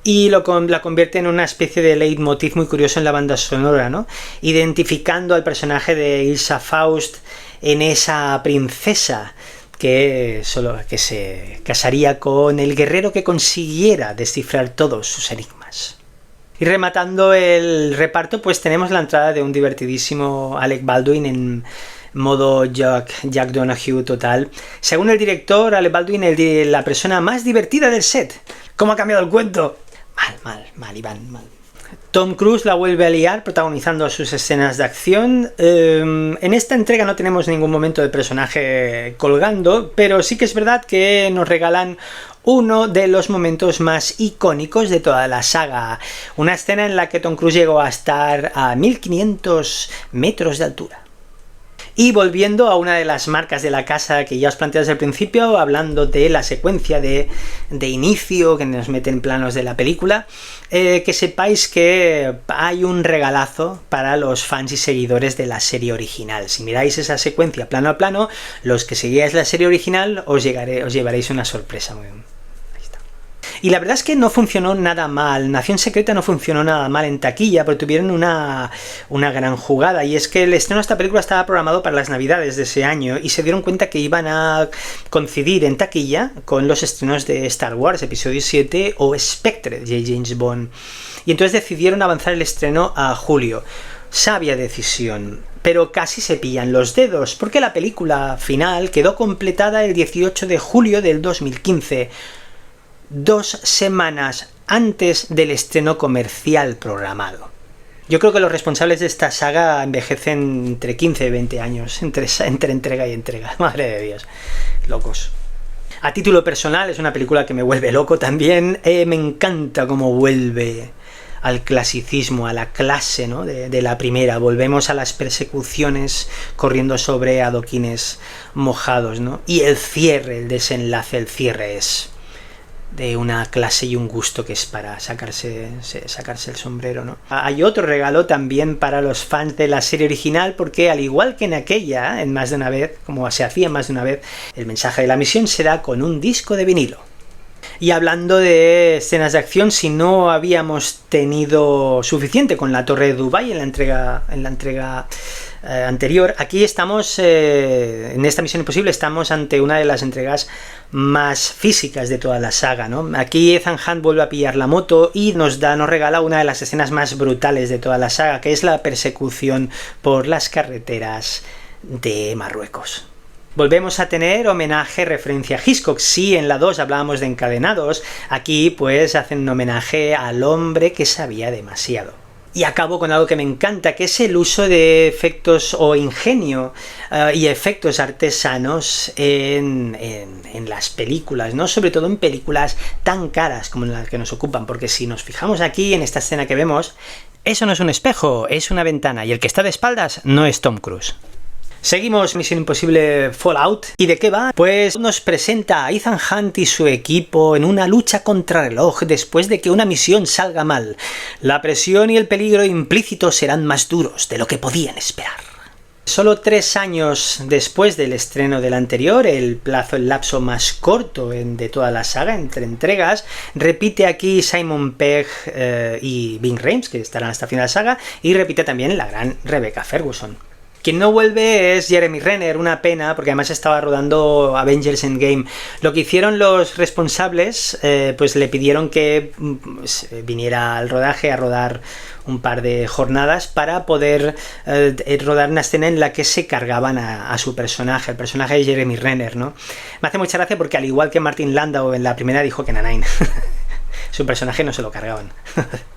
y la convierte en una especie de leitmotiv muy curioso en la banda sonora, ¿no? Identificando al personaje de Ilsa Faust en esa princesa que se casaría con el guerrero que consiguiera descifrar todos sus enigmas. Y rematando el reparto, pues tenemos la entrada de un divertidísimo Alec Baldwin en modo Jack Donahue total. Según el director, Alec Baldwin, la persona más divertida del set. ¿Cómo ha cambiado el cuento? Mal, Iván, mal. Tom Cruise la vuelve a liar protagonizando sus escenas de acción. En esta entrega no tenemos ningún momento de personaje colgando, pero sí que es verdad que nos regalan uno de los momentos más icónicos de toda la saga. Una escena en la que Tom Cruise llegó a estar a 1500 metros de altura. Y volviendo a una de las marcas de la casa que ya os planteé desde el principio, hablando de la secuencia de inicio que nos mete en planos de la película, que sepáis que hay un regalazo para los fans y seguidores de la serie original. Si miráis esa secuencia plano a plano, los que seguíais la serie original os llevaréis una sorpresa. Muy bien. Y la verdad es que no funcionó nada mal. Nación Secreta no funcionó nada mal en taquilla, pero tuvieron una gran jugada. Y es que el estreno de esta película estaba programado para las navidades de ese año y se dieron cuenta que iban a coincidir en taquilla con los estrenos de Star Wars, Episodio 7 o Spectre de James Bond. Y entonces decidieron avanzar el estreno a julio. Sabia decisión, pero casi se pillan los dedos, porque la película final quedó completada el 18 de julio del 2015. 2 semanas antes del estreno comercial programado. Yo creo que los responsables de esta saga envejecen entre 15 y 20 años, entre entrega y entrega. Madre de Dios, locos. A título personal es una película que me vuelve loco también. Me encanta cómo vuelve al clasicismo, a la clase, ¿no? de la primera. Volvemos a las persecuciones corriendo sobre adoquines mojados, ¿no? Y el cierre, el desenlace, el cierre es de una clase y un gusto que es para sacarse el sombrero, ¿no? Hay otro regalo también para los fans de la serie original, porque al igual que en aquella, en Más de una vez, como se hacía más de una vez, el mensaje de la misión se da con un disco de vinilo. Y hablando de escenas de acción, si no habíamos tenido suficiente con la Torre de Dubái en la entrega anterior, aquí estamos, en esta Misión Imposible, estamos ante una de las entregas más físicas de toda la saga, ¿no? Aquí Ethan Hunt vuelve a pillar la moto y nos regala una de las escenas más brutales de toda la saga, que es la persecución por las carreteras de Marruecos. Volvemos a tener homenaje, referencia a Hitchcock. Sí, en la 2 hablábamos de Encadenados, aquí pues hacen un homenaje al hombre que sabía demasiado. Y acabo con algo que me encanta, que es el uso de efectos o ingenio y efectos artesanos en las películas, ¿no? Sobre todo en películas tan caras como las que nos ocupan, porque si nos fijamos aquí en esta escena que vemos, eso no es un espejo, es una ventana, y el que está de espaldas no es Tom Cruise. Seguimos Misión Imposible Fallout. ¿Y de qué va? Pues nos presenta a Ethan Hunt y su equipo en una lucha contra reloj después de que una misión salga mal. La presión y el peligro implícito serán más duros de lo que podían esperar. Solo 3 años después del estreno del anterior, el lapso más corto de toda la saga, entre entregas, repite aquí Simon Pegg y Ving Rhames, que estarán hasta el final de la saga, y repite también la gran Rebecca Ferguson. Quien no vuelve es Jeremy Renner, una pena, porque además estaba rodando Avengers Endgame. Lo que hicieron los responsables, pues le pidieron que viniera al rodaje a rodar un par de jornadas para poder rodar una escena en la que se cargaban a su personaje, el personaje de Jeremy Renner, ¿no? Me hace mucha gracia porque al igual que Martin Landau en la primera dijo que Nanine. Su personaje no se lo cargaban.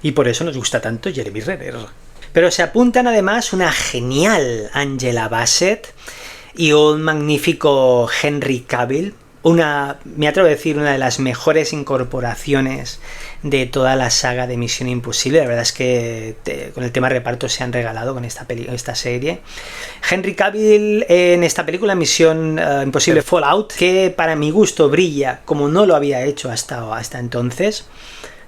Y por eso nos gusta tanto Jeremy Renner. Pero se apuntan además una genial Angela Bassett y un magnífico Henry Cavill. Me atrevo a decir, una de las mejores incorporaciones de toda la saga de Misión Imposible. La verdad es que con el tema reparto se han regalado con esta serie. Henry Cavill en esta película, Misión Imposible Fallout, que para mi gusto brilla como no lo había hecho hasta entonces.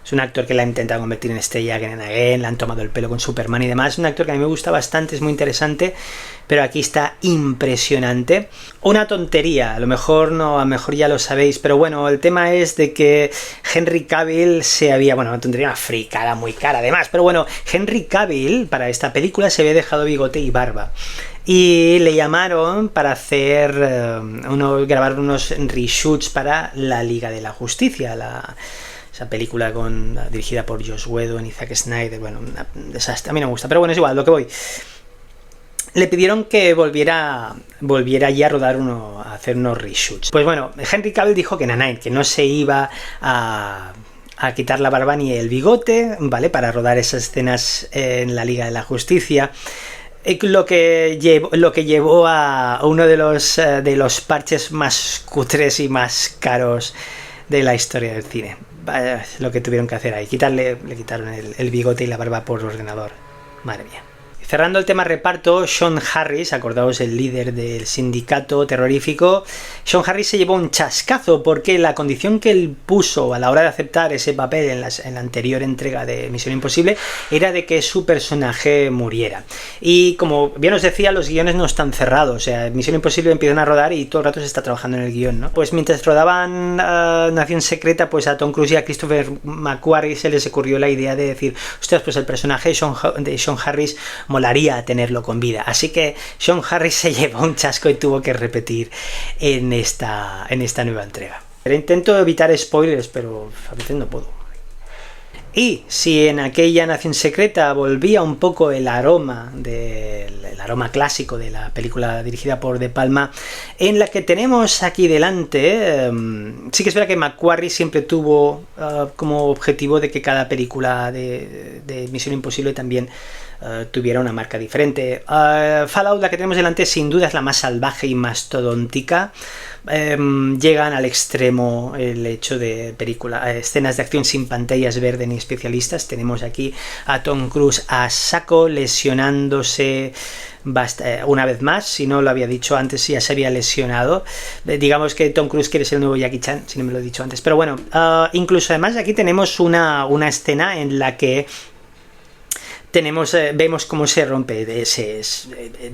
Es un actor que la ha intentado convertir en estrella again and again, le han tomado el pelo con Superman y demás. Es un actor que a mí me gusta bastante, es muy interesante, pero aquí está impresionante. Una tontería, a lo mejor ya lo sabéis, pero bueno, el tema es de que Henry Cavill una tontería, una fricada muy cara además, pero bueno, Henry Cavill para esta película se había dejado bigote y barba. Y le llamaron para grabar unos reshoots para la Liga de la Justicia, esa película dirigida por Joss Whedon y Zack Snyder. Bueno, un desastre, a mí no me gusta, pero bueno, es igual, lo que voy. Le pidieron que volviera ya a rodar a hacer unos reshoots. Pues bueno, Henry Cavill dijo que que no se iba a quitar la barba ni el bigote, ¿vale? Para rodar esas escenas en la Liga de la Justicia. Lo que llevó a uno de los parches más cutres y más caros de la historia del cine. Lo que tuvieron que hacer ahí, le quitaron el bigote y la barba por ordenador. Madre mía. Cerrando el tema reparto, Sean Harris, acordaos, el líder del sindicato terrorífico, Sean Harris se llevó un chascazo porque la condición que él puso a la hora de aceptar ese papel en la anterior entrega de Misión Imposible era de que su personaje muriera. Y como bien os decía, los guiones no están cerrados, o sea, Misión Imposible empiezan a rodar y todo el rato se está trabajando en el guión, ¿no? Pues mientras rodaban Nación Secreta, pues a Tom Cruise y a Christopher McQuarrie se les ocurrió la idea de decir, ostras, pues el personaje de Sean Harris molaría tenerlo con vida. Así que Sean Harris se llevó un chasco y tuvo que repetir en esta nueva entrega. Intento evitar spoilers, pero a veces no puedo. Y si en aquella Nación Secreta volvía un poco el aroma clásico de la película dirigida por De Palma, en la que tenemos aquí delante, sí que es verdad que McQuarrie siempre tuvo como objetivo de que cada película de Misión Imposible también tuviera una marca diferente. Fallout, la que tenemos delante, sin duda es la más salvaje y mastodóntica. Llegan al extremo el hecho de escenas de acción sin pantallas verdes ni especialistas. Tenemos aquí a Tom Cruise a saco, lesionándose una vez más. Si no lo había dicho antes, ya se había lesionado. Digamos que Tom Cruise quiere ser el nuevo Jackie Chan, si no me lo he dicho antes, pero bueno, incluso además aquí tenemos una escena en la que vemos cómo se rompe.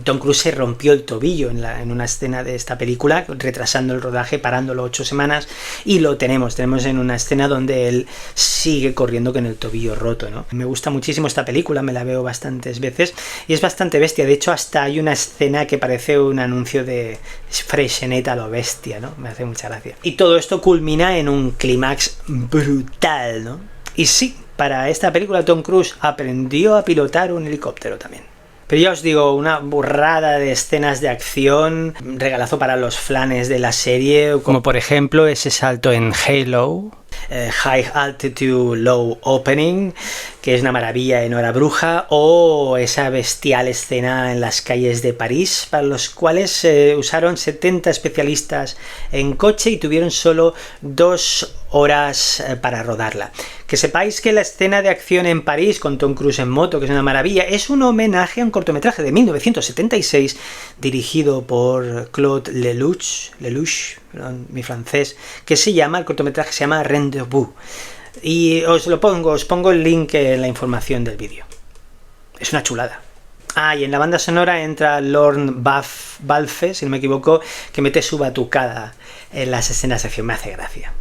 Tom Cruise se rompió el tobillo en una escena de esta película, retrasando el rodaje, parándolo 8 semanas, y lo tenemos en una escena donde él sigue corriendo con el tobillo roto, ¿no? Me gusta muchísimo esta película, me la veo bastantes veces y es bastante bestia. De hecho, hasta hay una escena que parece un anuncio de Freixenet a lo bestia, ¿no? Me hace mucha gracia. Y todo esto culmina en un clímax brutal, ¿no? Y sí, para esta película Tom Cruise aprendió a pilotar un helicóptero también. Pero ya os digo, una burrada de escenas de acción, regalazo para los fans de la serie, como por ejemplo ese salto en Halo. High Altitude Low Opening, que es una maravilla en Hora Bruja, o esa bestial escena en las calles de París, para los cuales usaron 70 especialistas en coche y tuvieron solo 2 horas para rodarla. Que sepáis que la escena de acción en París con Tom Cruise en moto, que es una maravilla, es un homenaje a un cortometraje de 1976 dirigido por Claude Lelouch, perdón, mi francés, que se llama, el cortometraje se llama Rendezvous. Y os pongo el link en la información del vídeo. Es una chulada. Ah, y en la banda sonora entra Lorne Balfe, si no me equivoco, que mete su batucada en las escenas de acción. Me hace gracia.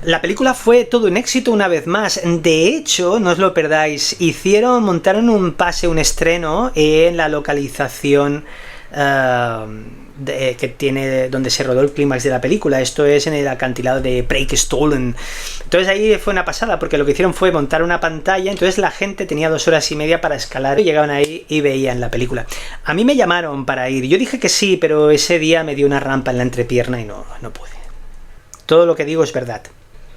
La película fue todo un éxito una vez más. De hecho, no os lo perdáis, montaron un estreno en la localización que tiene donde se rodó el clímax de la película. Esto es en el acantilado de Preikestolen. Entonces ahí fue una pasada, porque lo que hicieron fue montar una pantalla, entonces la gente tenía 2 horas y media para escalar y llegaban ahí y veían la película. A mí me llamaron para ir, yo dije que sí, pero ese día me dio una rampa en la entrepierna y no pude. Todo lo que digo es verdad.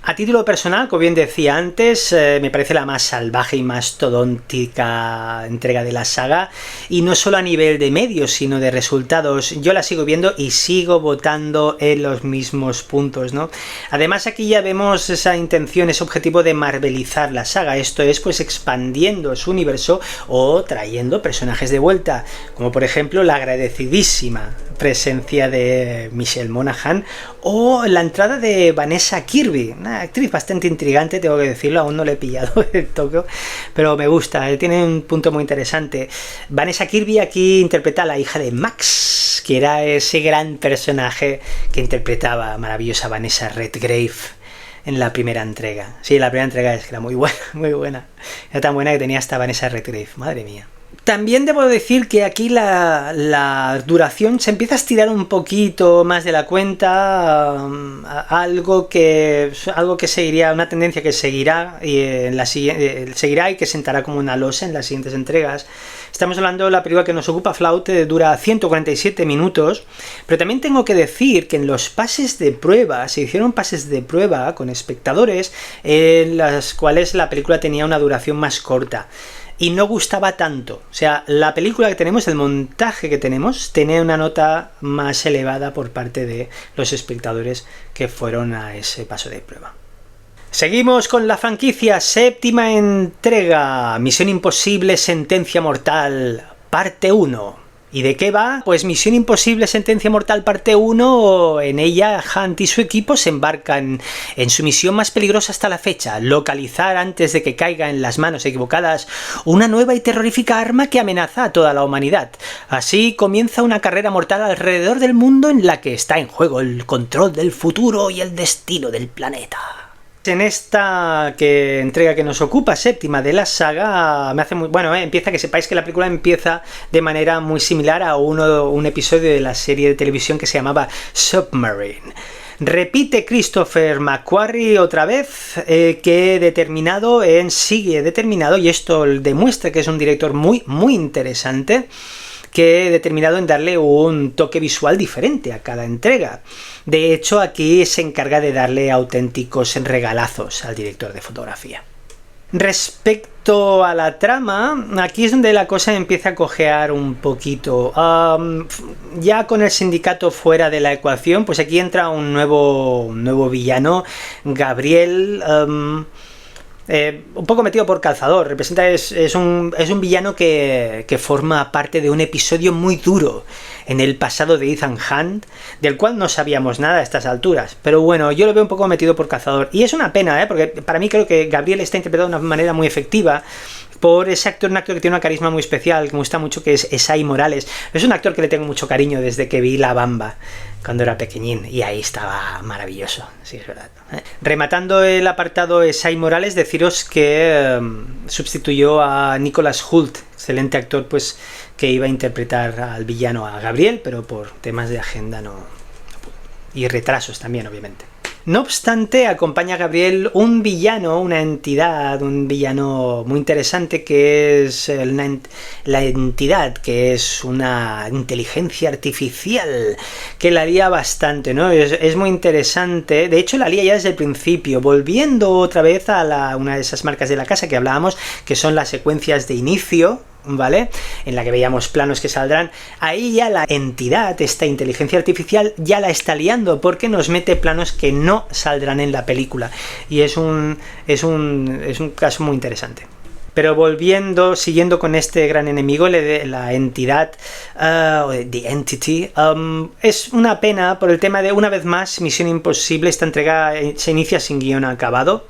A título personal, como bien decía antes, me parece la más salvaje y mastodóntica entrega de la saga, y no solo a nivel de medios, sino de resultados. Yo la sigo viendo y sigo votando en los mismos puntos, ¿no? Además, aquí ya vemos esa intención, ese objetivo de marvelizar la saga, esto es, pues expandiendo su universo o trayendo personajes de vuelta, como por ejemplo la agradecidísima presencia de Michelle Monaghan o la entrada de Vanessa Kirby, una actriz bastante intrigante, tengo que decirlo, aún no le he pillado el toque, pero me gusta, tiene un punto muy interesante. Vanessa Kirby aquí interpreta a la hija de Max, que era ese gran personaje que interpretaba a maravillosa Vanessa Redgrave en la primera entrega. Sí, la primera entrega es que era muy buena, muy buena. Era tan buena que tenía hasta Vanessa Redgrave, madre mía. También debo decir que aquí la duración se empieza a estirar un poquito más de la cuenta, algo que seguiría, una tendencia que seguirá y seguirá y que sentará como una losa en las siguientes entregas. Estamos hablando de la película que nos ocupa, Flaut, dura 147 minutos, pero también tengo que decir que en los pases de prueba, se hicieron pases de prueba con espectadores en las cuales la película tenía una duración más corta. Y no gustaba tanto. O sea, la película que tenemos, el montaje que tenemos, tiene una nota más elevada por parte de los espectadores que fueron a ese paso de prueba. Seguimos con la franquicia, 7ª entrega, Misión Imposible, Sentencia Mortal, parte 1. ¿Y de qué va? Pues Misión Imposible, Sentencia Mortal, parte 1, en ella Hunt y su equipo se embarcan en su misión más peligrosa hasta la fecha, localizar antes de que caiga en las manos equivocadas una nueva y terrorífica arma que amenaza a toda la humanidad. Así comienza una carrera mortal alrededor del mundo en la que está en juego el control del futuro y el destino del planeta. En esta entrega que nos ocupa, 7ª de la saga, me hace muy bueno, empieza, que sepáis que la película empieza de manera muy similar a un episodio de la serie de televisión que se llamaba Submarine. Repite Christopher McQuarrie otra vez, sigue determinado, y esto demuestra que es un director muy interesante, que determinado en darle un toque visual diferente a cada entrega. De hecho, aquí se encarga de darle auténticos regalazos al director de fotografía. Respecto a la trama, aquí es donde la cosa empieza a cojear un poquito. Ya con el sindicato fuera de la ecuación, pues aquí entra un nuevo villano, Gabriel, un poco metido por calzador. Es un villano que forma parte de un episodio muy duro en el pasado de Ethan Hunt, del cual no sabíamos nada a estas alturas, pero bueno, yo lo veo un poco metido por calzador, y es una pena, porque para mí creo que Gabriel está interpretado de una manera muy efectiva por ese actor, un actor que tiene una carisma muy especial, que me gusta mucho, que es Esai Morales. Es un actor que le tengo mucho cariño desde que vi La Bamba cuando era pequeñín, y ahí estaba maravilloso, sí, es verdad. Rematando el apartado Esai Morales, deciros que sustituyó a Nicholas Hoult, excelente actor, pues, que iba a interpretar al villano, a Gabriel, pero por temas de agenda no, y retrasos también, obviamente. No obstante, acompaña a Gabriel un villano, una entidad, un villano muy interesante que es la entidad, que es una inteligencia artificial, que la lía bastante, ¿no? Es muy interesante. De hecho, la lía ya desde el principio, volviendo otra vez a una de esas marcas de la casa que hablábamos, que son las secuencias de inicio, ¿vale? En la que veíamos planos que saldrán. Ahí ya la entidad, esta inteligencia artificial, ya la está liando porque nos mete planos que no saldrán en la película. Y es un caso muy interesante. Pero siguiendo con este gran enemigo, la entidad, The Entity, es una pena por el tema de, una vez más, Misión Imposible. Esta entrega se inicia sin guión acabado.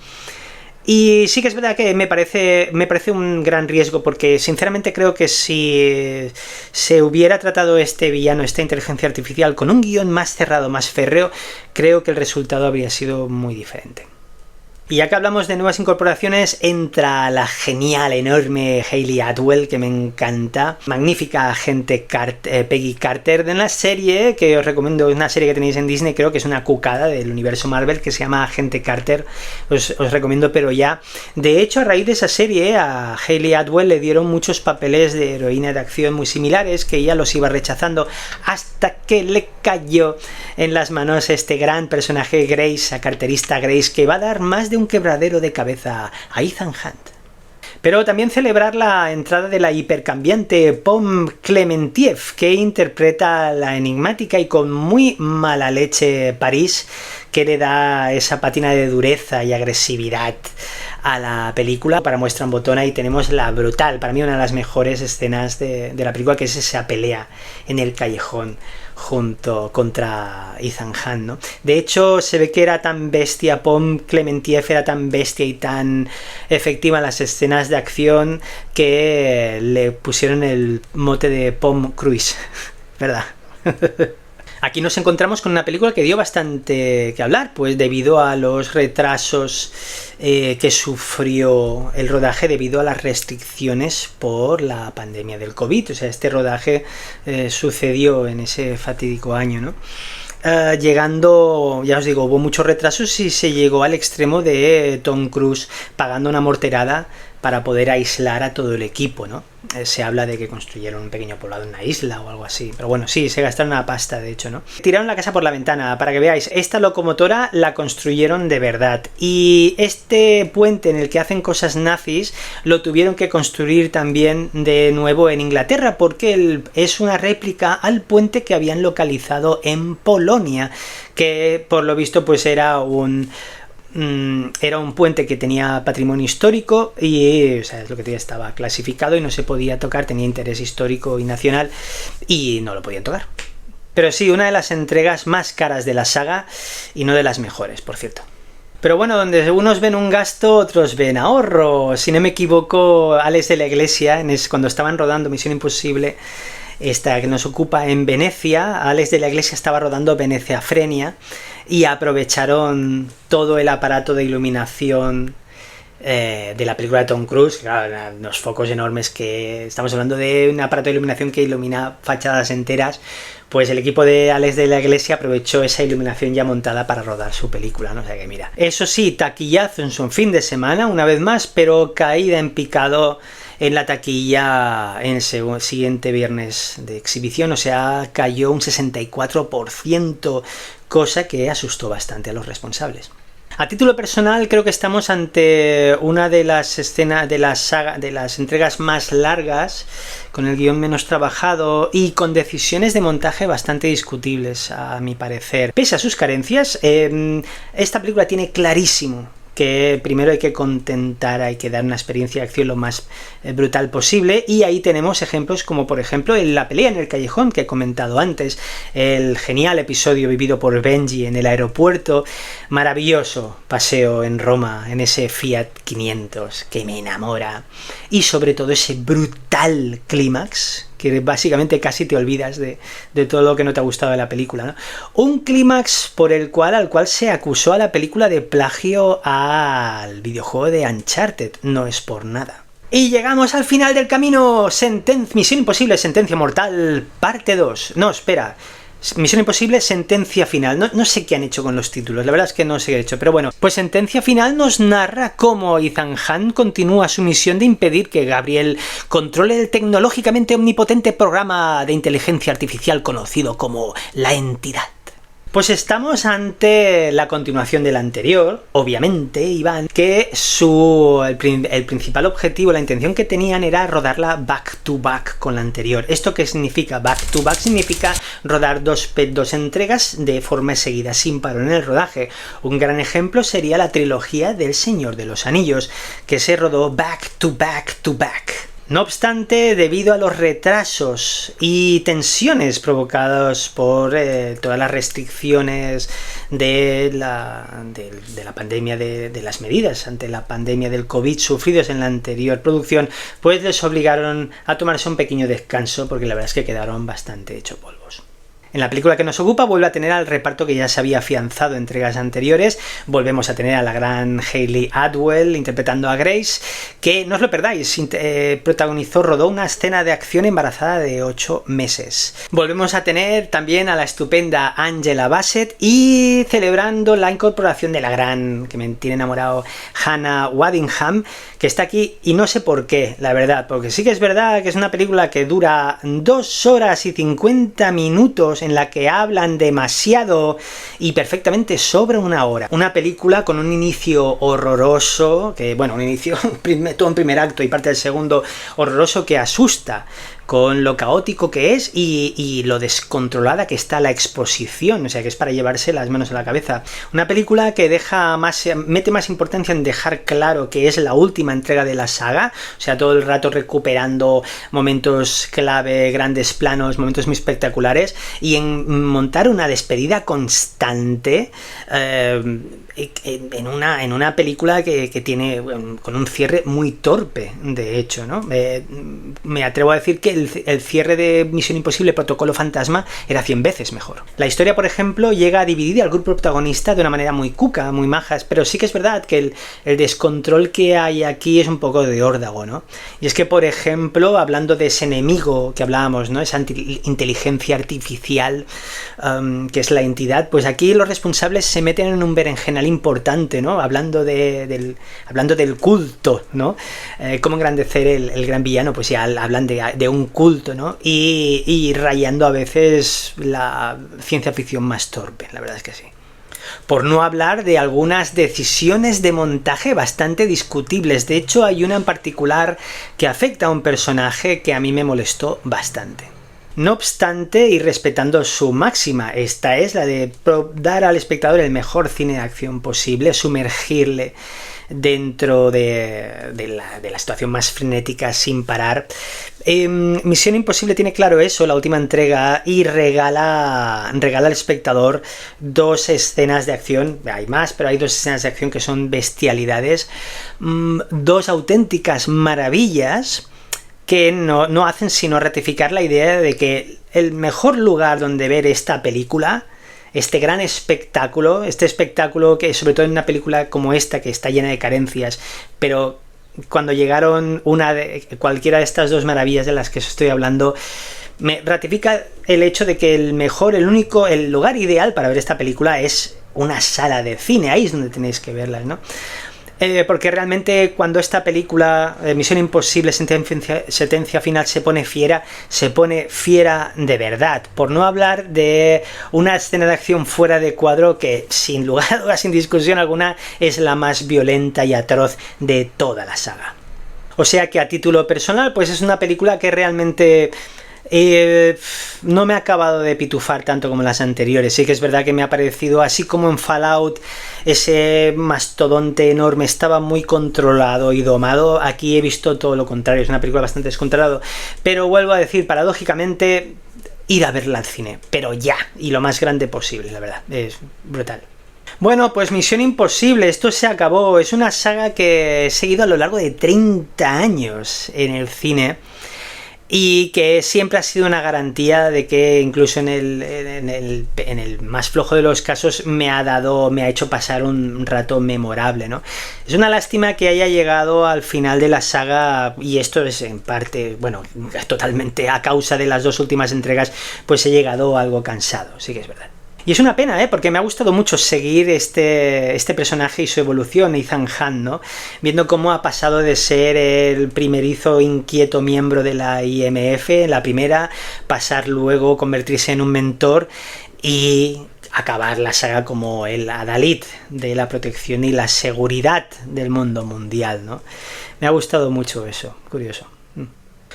Y sí que es verdad que me parece un gran riesgo, porque sinceramente creo que si se hubiera tratado este villano, esta inteligencia artificial, con un guión más cerrado, más férreo, creo que el resultado habría sido muy diferente. Y ya que hablamos de nuevas incorporaciones, entra la genial, enorme Hayley Atwell, que me encanta. Magnífica agente Peggy Carter, de una serie que os recomiendo, una serie que tenéis en Disney, creo que es una cucada del universo Marvel, que se llama Agente Carter. Os recomiendo, pero ya. De hecho, a raíz de esa serie, a Hayley Atwell le dieron muchos papeles de heroína de acción muy similares, que ella los iba rechazando, hasta que le cayó en las manos este gran personaje Grace, la carterista Grace, que va a dar más de un quebradero de cabeza a Ethan Hunt. Pero también celebrar la entrada de la hipercambiante Pom Klementieff, que interpreta a la enigmática y con muy mala leche Paris, que le da esa patina de dureza y agresividad a la película. Para muestra en botón ahí tenemos la brutal, para mí una de las mejores escenas de la película, que es esa pelea en el callejón contra Ethan Hunt, ¿no? De hecho, se ve que era tan bestia, Pom Klementieff era tan bestia y tan efectiva en las escenas de acción, que le pusieron el mote de Pom Cruise, ¿verdad? Aquí nos encontramos con una película que dio bastante que hablar, pues debido a los retrasos que sufrió el rodaje debido a las restricciones por la pandemia del COVID. O sea, este rodaje sucedió en ese fatídico año, ¿no? Llegando, ya os digo, hubo muchos retrasos y se llegó al extremo de Tom Cruise pagando una morterada para poder aislar a todo el equipo, ¿no? Se habla de que construyeron un pequeño poblado en una isla o algo así, pero bueno, sí, se gastaron una pasta, de hecho, ¿no? Tiraron la casa por la ventana, para que veáis, esta locomotora la construyeron de verdad, y este puente en el que hacen cosas nazis lo tuvieron que construir también de nuevo en Inglaterra, porque es una réplica al puente que habían localizado en Polonia, que por lo visto pues era un puente que tenía patrimonio histórico y, o sea, es lo que te estaba clasificado y no se podía tocar, tenía interés histórico y nacional y no lo podían tocar. Pero sí, una de las entregas más caras de la saga y no de las mejores, por cierto. Pero bueno, donde unos ven un gasto, otros ven ahorro. Si no me equivoco, Alex de la Iglesia, cuando estaban rodando Misión Imposible, esta que nos ocupa en Venecia, Alex de la Iglesia estaba rodando Veneciafrenia y aprovecharon todo el aparato de iluminación de la película de Tom Cruise, claro, unos focos enormes, que estamos hablando de un aparato de iluminación que ilumina fachadas enteras. Pues el equipo de Alex de la Iglesia aprovechó esa iluminación ya montada para rodar su película, ¿no? O sea que mira, eso sí, taquillazo en su fin de semana, una vez más, pero caída en picado en la taquilla en el siguiente viernes de exhibición, o sea, cayó un 64%, cosa que asustó bastante a los responsables. A título personal, creo que estamos ante una de las escenas de la saga, de las entregas más largas, con el guión menos trabajado y con decisiones de montaje bastante discutibles, a mi parecer. Pese a sus carencias, esta película tiene clarísimo que primero hay que contentar, hay que dar una experiencia de acción lo más brutal posible, y ahí tenemos ejemplos como por ejemplo en la pelea en el callejón que he comentado antes, el genial episodio vivido por Benji en el aeropuerto, maravilloso paseo en Roma en ese Fiat 500 que me enamora, y sobre todo ese brutal clímax que básicamente casi te olvidas de todo lo que no te ha gustado de la película, ¿no? Un clímax al cual se acusó a la película de plagio al videojuego de Uncharted, no es por nada. Y llegamos al final del camino. Misión Imposible, Sentencia Mortal, parte 2. No, espera. Misión Imposible, Sentencia Final. No sé qué han hecho con los títulos, la verdad es que no sé qué han hecho, pero bueno, pues Sentencia Final nos narra cómo Ethan Hunt continúa su misión de impedir que Gabriel controle el tecnológicamente omnipotente programa de inteligencia artificial conocido como la Entidad. Pues estamos ante la continuación del anterior, obviamente, Iván, que el principal objetivo, la intención que tenían era rodarla back to back con la anterior. ¿Esto qué significa? Back to back significa rodar dos entregas de forma seguida, sin paro en el rodaje. Un gran ejemplo sería la trilogía del Señor de los Anillos, que se rodó back to back to back. No obstante, debido a los retrasos y tensiones provocados por todas las restricciones de la pandemia, de las medidas ante la pandemia del COVID sufridos en la anterior producción, pues les obligaron a tomarse un pequeño descanso porque la verdad es que quedaron bastante hecho polvos. En la película que nos ocupa vuelve a tener al reparto que ya se había afianzado en entregas anteriores. Volvemos a tener a la gran Hayley Atwell interpretando a Grace, que no os lo perdáis, rodó una escena de acción embarazada de 8 meses. Volvemos a tener también a la estupenda Angela Bassett y celebrando la incorporación de la gran, que me tiene enamorado, Hannah Waddingham, que está aquí y no sé por qué, la verdad, porque sí que es verdad que es una película que dura 2 horas y 50 minutos en la que hablan demasiado y perfectamente sobre 1 hora. Una película con un inicio horroroso, que bueno, un inicio, todo un primer acto y parte del segundo horroroso que asusta con lo caótico que es y lo descontrolada que está la exposición, o sea que es para llevarse las manos a la cabeza. Una película que mete más importancia en dejar claro que es la última entrega de la saga, o sea, todo el rato recuperando momentos clave, grandes planos, momentos muy espectaculares, y en montar una despedida constante en una película que tiene con un cierre muy torpe, de hecho, ¿no? Me atrevo a decir que el cierre de Misión Imposible Protocolo Fantasma era 100 veces mejor. La historia, por ejemplo, llega a dividir al grupo protagonista de una manera muy cuca, muy majas, pero sí que es verdad que el descontrol que hay aquí es un poco de órdago, ¿no? Y es que, por ejemplo, hablando de ese enemigo que hablábamos, ¿no? Esa inteligencia artificial que es la entidad, pues aquí los responsables se meten en un berenjenal importante, ¿no? Hablando del culto, ¿no? Cómo engrandecer el gran villano, pues ya hablan de un culto, ¿no? Y rayando a veces la ciencia ficción más torpe, la verdad es que sí. Por no hablar de algunas decisiones de montaje bastante discutibles. De hecho, hay una en particular que afecta a un personaje que a mí me molestó bastante. No obstante, y respetando su máxima, esta es la de dar al espectador el mejor cine de acción posible, sumergirle dentro de la situación más frenética sin parar. Misión Imposible tiene claro eso, la última entrega, y regala al espectador 2 escenas de acción, hay más, pero hay 2 escenas de acción que son bestialidades, 2 auténticas maravillas que no hacen sino ratificar la idea de que el mejor lugar donde ver esta película, este gran espectáculo, que sobre todo en una película como esta que está llena de carencias, pero cuando llegaron cualquiera de estas 2 maravillas de las que os estoy hablando, me ratifica el hecho de que el lugar ideal para ver esta película es una sala de cine, ahí es donde tenéis que verlas, ¿no? Porque realmente cuando esta película, Misión Imposible, Sentencia Final, se pone fiera de verdad. Por no hablar de una escena de acción fuera de cuadro que, sin lugar a dudas, sin discusión alguna, es la más violenta y atroz de toda la saga. O sea que a título personal, pues es una película que realmente no me ha acabado de pitufar tanto como las anteriores. Sí que es verdad que me ha parecido, así como en Fallout ese mastodonte enorme estaba muy controlado y domado, aquí he visto todo lo contrario, es una película bastante descontrolada, pero vuelvo a decir, paradójicamente, ir a verla al cine, pero ya, y lo más grande posible, la verdad, es brutal. Bueno, pues Misión Imposible, esto se acabó, es una saga que he seguido a lo largo de 30 años en el cine. y que siempre ha sido una garantía de que incluso en el más flojo de los casos me ha hecho pasar un rato memorable, ¿no? Es una lástima que haya llegado al final de la saga, y esto es en parte, bueno, totalmente a causa de las dos últimas entregas, pues he llegado algo cansado, sí que es verdad. Y es una pena, porque me ha gustado mucho seguir este personaje y su evolución, Ethan Hunt, ¿no? Viendo cómo ha pasado de ser el primerizo inquieto miembro de la IMF, la primera, pasar luego, convertirse en un mentor y acabar la saga como el adalid de la protección y la seguridad del mundo mundial, ¿no? Me ha gustado mucho eso, curioso.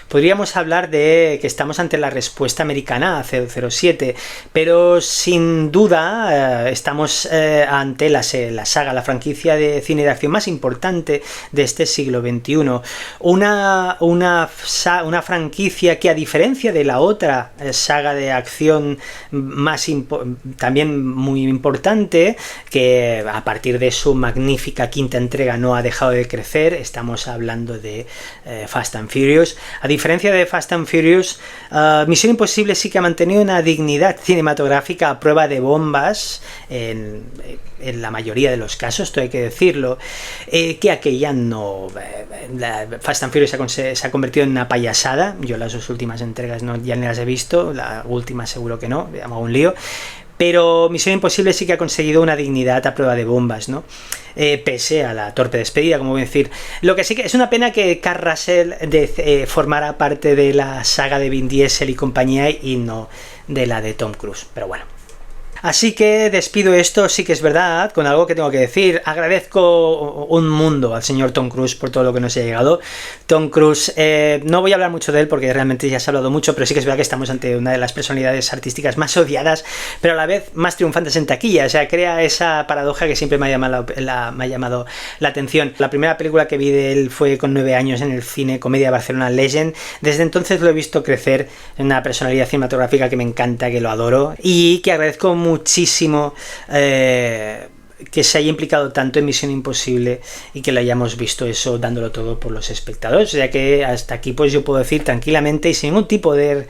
Podríamos hablar de que estamos ante la respuesta americana a 007, pero sin duda estamos ante la saga, la franquicia de cine de acción más importante de este siglo XXI. Una franquicia que, a diferencia de la otra saga de acción también muy importante, que a partir de su magnífica quinta entrega no ha dejado de crecer, estamos hablando de Fast and Furious. A diferencia de Fast and Furious, Misión Imposible sí que ha mantenido una dignidad cinematográfica a prueba de bombas en la mayoría de los casos, esto hay que decirlo, que aquella no... Fast and Furious se ha convertido en una payasada. Yo las dos últimas entregas ya ni las he visto, la última seguro que no, me hago un lío. Pero Misión Imposible sí que ha conseguido una dignidad a prueba de bombas, ¿no? Pese a la torpe despedida, como voy a decir. Lo que sí que es una pena que Kurt Russell formara parte de la saga de Vin Diesel y compañía y no de la de Tom Cruise, pero bueno. Así que despido esto, sí que es verdad, con algo que tengo que decir. Agradezco un mundo al señor Tom Cruise por todo lo que nos ha llegado. Tom Cruise, no voy a hablar mucho de él porque realmente ya se ha hablado mucho, pero sí que es verdad que estamos ante una de las personalidades artísticas más odiadas, pero a la vez más triunfantes en taquilla. O sea, crea esa paradoja que siempre me ha llamado la atención. La primera película que vi de él fue con 9 años en el cine, Comedia Barcelona Legend. Desde entonces lo he visto crecer en una personalidad cinematográfica que me encanta, que lo adoro y que agradezco muchísimo que se haya implicado tanto en Misión Imposible y que lo hayamos visto eso dándolo todo por los espectadores, ya que hasta aquí pues yo puedo decir tranquilamente y sin ningún tipo de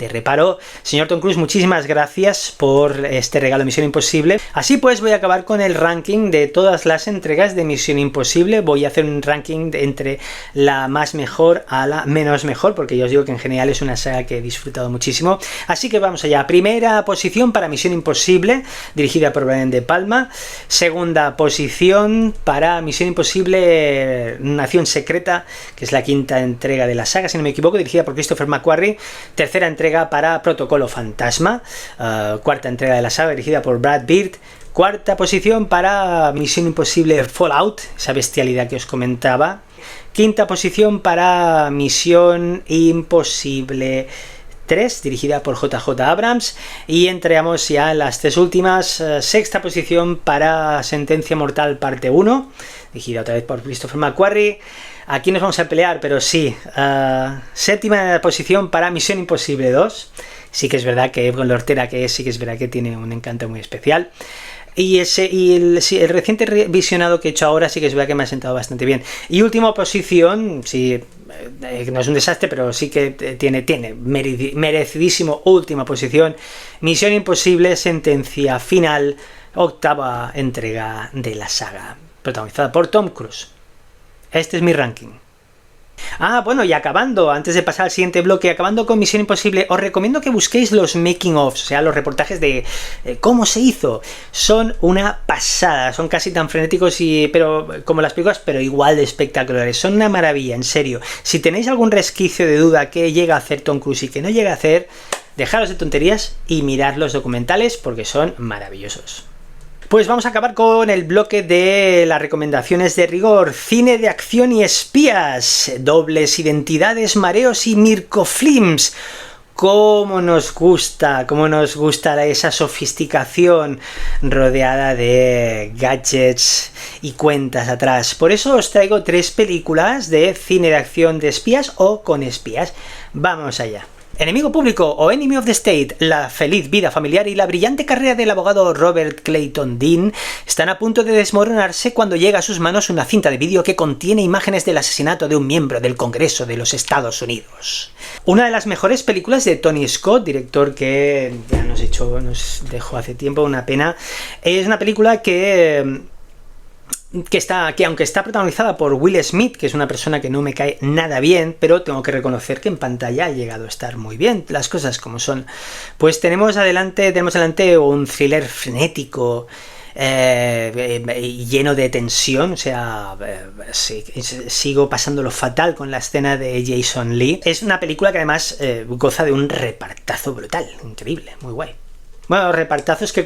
reparo, señor Tom Cruise, muchísimas gracias por este regalo de Misión Imposible. Así pues voy a acabar con el ranking de todas las entregas de Misión Imposible. Voy a hacer un ranking entre la más mejor a la menos mejor, porque yo os digo que en general es una saga que he disfrutado muchísimo. Así que vamos allá. Primera posición para Misión Imposible, dirigida por Brian De Palma. Segunda posición para Misión Imposible Nación Secreta, que es la quinta entrega de la saga, si no me equivoco, dirigida por Christopher McQuarrie. Tercera entrega para Protocolo Fantasma. Cuarta entrega de la saga, dirigida por Brad Bird. Cuarta posición para Misión Imposible Fallout, esa bestialidad que os comentaba. Quinta posición para Misión Imposible 3, dirigida por JJ Abrams. Y entramos ya en las tres últimas. Sexta posición para Sentencia Mortal Parte 1, dirigida otra vez por Christopher McQuarrie. Aquí nos vamos a pelear, pero sí. Séptima posición para Misión Imposible 2. Sí que es verdad que con lo hortera que es, sí que es verdad que tiene un encanto muy especial. Y el reciente visionado que he hecho ahora sí que es verdad que me ha sentado bastante bien. Y última posición, sí, no es un desastre, pero sí que tiene merecidísimo última posición, Misión Imposible Sentencia Final, octava entrega de la saga, protagonizada por Tom Cruise. Este es mi ranking. Bueno, y acabando, antes de pasar al siguiente bloque, acabando con Misión Imposible, os recomiendo que busquéis los making ofs, o sea, los reportajes de cómo se hizo. Son una pasada, son casi tan frenéticos pero como las películas, pero igual de espectaculares. Son una maravilla, en serio. Si tenéis algún resquicio de duda que llega a hacer Tom Cruise y que no llega a hacer, dejaros de tonterías y mirad los documentales porque son maravillosos. Pues vamos a acabar con el bloque de las recomendaciones de rigor. Cine de acción y espías, dobles identidades, mareos y mircofilms. Cómo nos gusta esa sofisticación rodeada de gadgets y cuentas atrás. Por eso os traigo 3 películas de cine de acción de espías o con espías. Vamos allá. Enemigo Público o Enemy of the State, la feliz vida familiar y la brillante carrera del abogado Robert Clayton Dean están a punto de desmoronarse cuando llega a sus manos una cinta de vídeo que contiene imágenes del asesinato de un miembro del Congreso de los Estados Unidos. Una de las mejores películas de Tony Scott, director que ya nos dejó hace tiempo, una pena. Es una película que aunque está protagonizada por Will Smith, que es una persona que no me cae nada bien, pero tengo que reconocer que en pantalla ha llegado a estar muy bien, las cosas como son. Pues tenemos adelante un thriller frenético, lleno de tensión, o sea, sigo pasándolo fatal con la escena de Jason Lee. Es una película que además goza de un repartazo brutal, increíble, muy guay. Bueno, repartazos que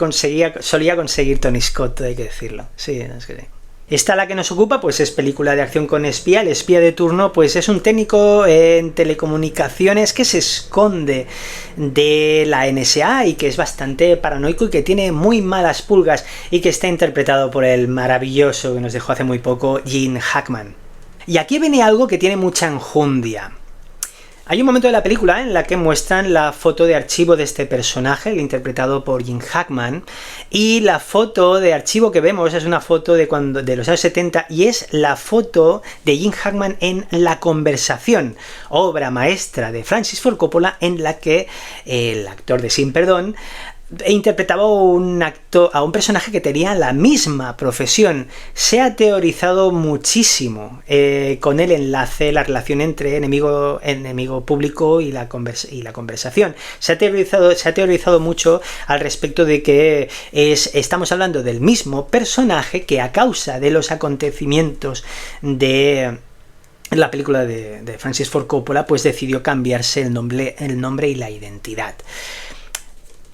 solía conseguir Tony Scott, hay que decirlo. Sí, es que sí. Esta, la que nos ocupa, pues es película de acción con espía. El espía de turno, pues es un técnico en telecomunicaciones que se esconde de la NSA y que es bastante paranoico y que tiene muy malas pulgas y que está interpretado por el maravilloso que nos dejó hace muy poco, Gene Hackman. Y aquí viene algo que tiene mucha enjundia. Hay un momento de la película en la que muestran la foto de archivo de este personaje, el interpretado por Gene Hackman, y la foto de archivo que vemos es una foto de los años 70 y es la foto de Gene Hackman en La Conversación, obra maestra de Francis Ford Coppola, en la que el actor de Sin Perdón interpretaba a un personaje que tenía la misma profesión. Se ha teorizado muchísimo con el enlace, la relación entre enemigo público y la conversación. Se ha teorizado mucho al respecto de que estamos hablando del mismo personaje que, a causa de los acontecimientos de la película de Francis Ford Coppola, pues decidió cambiarse el nombre y la identidad.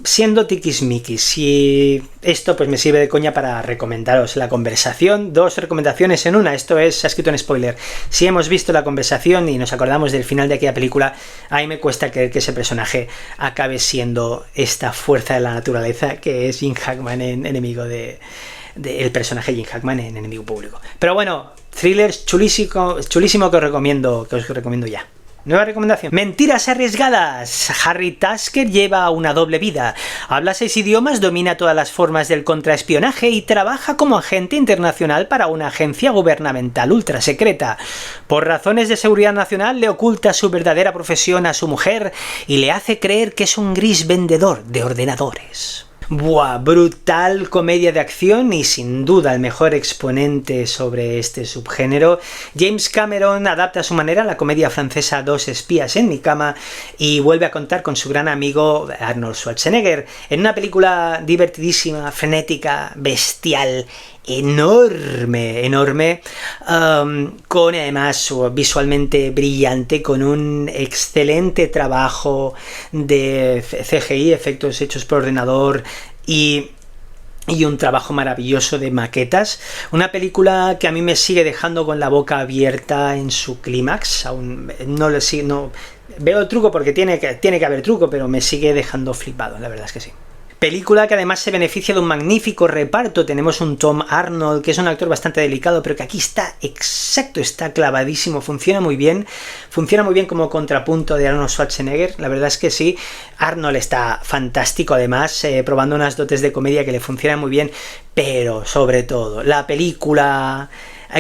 Siendo tiquismiquis, y esto pues me sirve de coña para recomendaros La Conversación, 2 recomendaciones en una. Esto se ha escrito en spoiler. Si hemos visto La Conversación y nos acordamos del final de aquella película, a mí me cuesta creer que ese personaje acabe siendo esta fuerza de la naturaleza que es Gene Hackman en el personaje Gene Hackman en Enemigo Público. Pero bueno, thrillers chulísimo que os recomiendo ya. Nueva recomendación. Mentiras arriesgadas. Harry Tasker lleva una doble vida. Habla 6 idiomas, domina todas las formas del contraespionaje y trabaja como agente internacional para una agencia gubernamental ultra secreta. Por razones de seguridad nacional le oculta su verdadera profesión a su mujer y le hace creer que es un gris vendedor de ordenadores. Buah, brutal comedia de acción y sin duda el mejor exponente sobre este subgénero. James Cameron adapta a su manera la comedia francesa Dos espías en mi cama y vuelve a contar con su gran amigo Arnold Schwarzenegger en una película divertidísima, frenética, bestial, enorme, con además visualmente brillante, con un excelente trabajo de CGI, efectos hechos por ordenador y un trabajo maravilloso de maquetas. Una película que a mí me sigue dejando con la boca abierta en su clímax. Aún no veo el truco porque tiene que haber truco, pero me sigue dejando flipado, la verdad es que sí. Película que además se beneficia de un magnífico reparto. Tenemos un Tom Arnold, que es un actor bastante delicado, pero que aquí está clavadísimo, funciona muy bien como contrapunto de Arnold Schwarzenegger, la verdad es que sí. Arnold está fantástico además, probando unas dotes de comedia que le funcionan muy bien, pero sobre todo, la película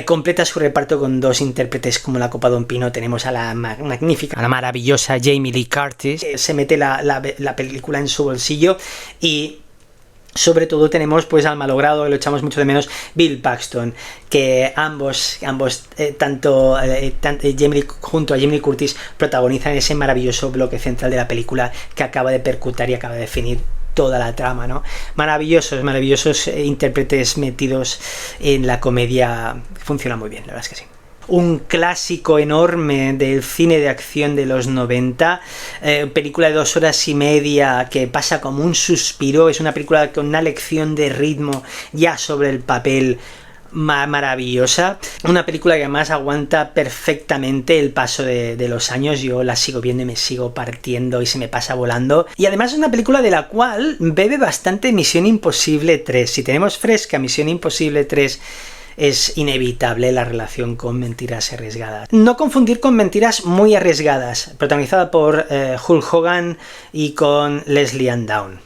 completa su reparto con 2 intérpretes como la copa de un pino. Tenemos a la magnífica, a la maravillosa Jamie Lee Curtis, que se mete la película en su bolsillo, y sobre todo tenemos pues al malogrado, que lo echamos mucho de menos, Bill Paxton, que ambos tanto Jamie Lee, junto a Jamie Lee Curtis, protagonizan ese maravilloso bloque central de la película que acaba de percutar y acaba de definir toda la trama, ¿no? Maravillosos intérpretes metidos en la comedia. Funciona muy bien, la verdad es que sí. Un clásico enorme del cine de acción de los 90, película de 2 horas y media que pasa como un suspiro. Es una película con una lección de ritmo ya sobre el papel maravillosa, una película que además aguanta perfectamente el paso de los años. Yo la sigo viendo y me sigo partiendo y se me pasa volando, y además es una película de la cual bebe bastante Misión Imposible 3. Si tenemos fresca Misión Imposible 3 es inevitable la relación con Mentiras arriesgadas. No confundir con Mentiras muy arriesgadas, protagonizada por Hulk Hogan y con Leslie Ann Down.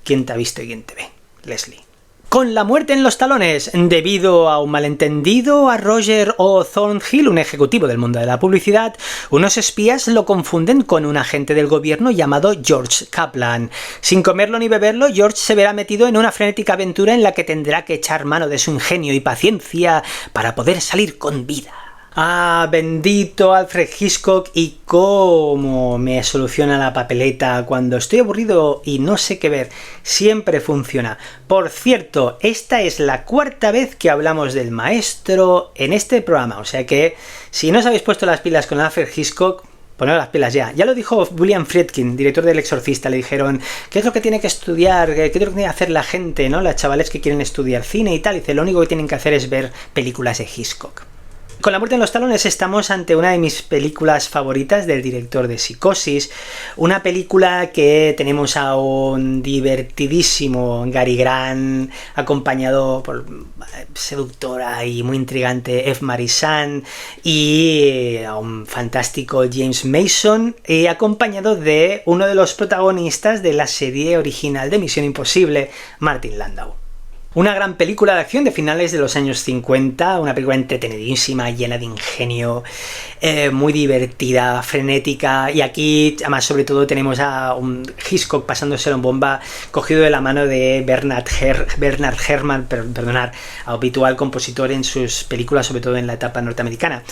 ¿Quién te ha visto y quién te ve? Leslie. Con La muerte en los talones, debido a un malentendido a Roger O. Thornhill, un ejecutivo del mundo de la publicidad, unos espías lo confunden con un agente del gobierno llamado George Kaplan. Sin comerlo ni beberlo, George se verá metido en una frenética aventura en la que tendrá que echar mano de su ingenio y paciencia para poder salir con vida. Ah, bendito Alfred Hitchcock, y cómo me soluciona la papeleta cuando estoy aburrido y no sé qué ver. Siempre funciona. Por cierto, esta es la 4ª vez que hablamos del maestro en este programa, o sea que si no os habéis puesto las pilas con Alfred Hitchcock, poneros las pilas ya. Ya lo dijo William Friedkin, director del Exorcista. Le dijeron, ¿qué es lo que tiene que estudiar? ¿Qué es lo que tiene que hacer la gente, ¿no? Las chavales que quieren estudiar cine y tal. Y dice, lo único que tienen que hacer es ver películas de Hitchcock. Con La muerte en los talones estamos ante una de mis películas favoritas del director de Psicosis, una película que tenemos a un divertidísimo Cary Grant, acompañado por seductora y muy intrigante Eve Marisan, y a un fantástico James Mason, y acompañado de uno de los protagonistas de la serie original de Misión Imposible, Martin Landau. Una gran película de acción de finales de los años 50, una película entretenidísima, llena de ingenio, muy divertida, frenética, y aquí además sobre todo tenemos a un Hitchcock pasándoselo en bomba, cogido de la mano de Bernard Herrmann, habitual compositor en sus películas, sobre todo en la etapa norteamericana.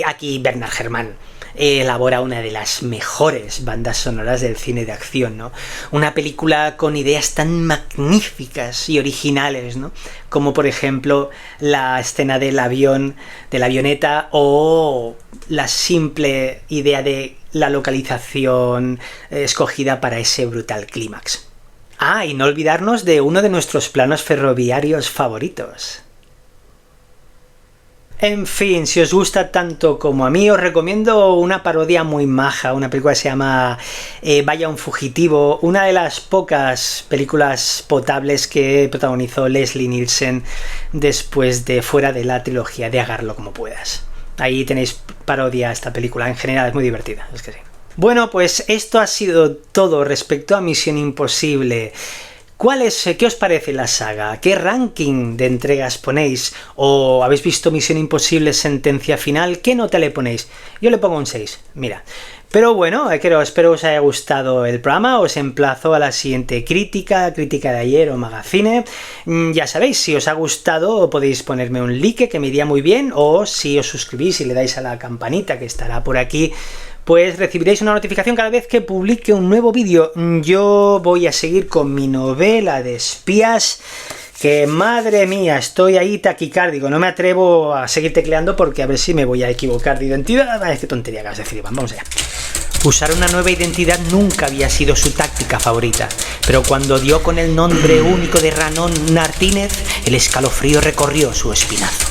Aquí Bernard Herrmann elabora una de las mejores bandas sonoras del cine de acción, ¿no? Una película con ideas tan magníficas y originales, ¿no? Como por ejemplo la escena del avión, de la avioneta, o la simple idea de la localización escogida para ese brutal clímax. Ah, y no olvidarnos de uno de nuestros planos ferroviarios favoritos. En fin, si os gusta tanto como a mí, os recomiendo una parodia muy maja, una película que se llama Vaya un fugitivo, una de las pocas películas potables que protagonizó Leslie Nielsen después de fuera de la trilogía de Hágalo como puedas. Ahí tenéis parodia a esta película, en general es muy divertida, es que sí. Bueno, pues esto ha sido todo respecto a Misión Imposible. ¿Qué os parece la saga? ¿Qué ranking de entregas ponéis? ¿O habéis visto Misión Imposible Sentencia Final? ¿Qué nota le ponéis? Yo le pongo un 6, mira. Pero bueno, espero os haya gustado el programa, os emplazo a la siguiente crítica de ayer o magazine. Ya sabéis, si os ha gustado podéis ponerme un like, que me iría muy bien, o si os suscribís y le dais a la campanita que estará por aquí, pues recibiréis una notificación cada vez que publique un nuevo vídeo. Yo voy a seguir con mi novela de espías, que madre mía, estoy ahí taquicárdico, no me atrevo a seguir tecleando porque a ver si me voy a equivocar de identidad. Qué tontería acabas de decir, Iván, vamos allá. Usar una nueva identidad nunca había sido su táctica favorita, pero cuando dio con el nombre único de Ramón Martínez, el escalofrío recorrió su espinazo.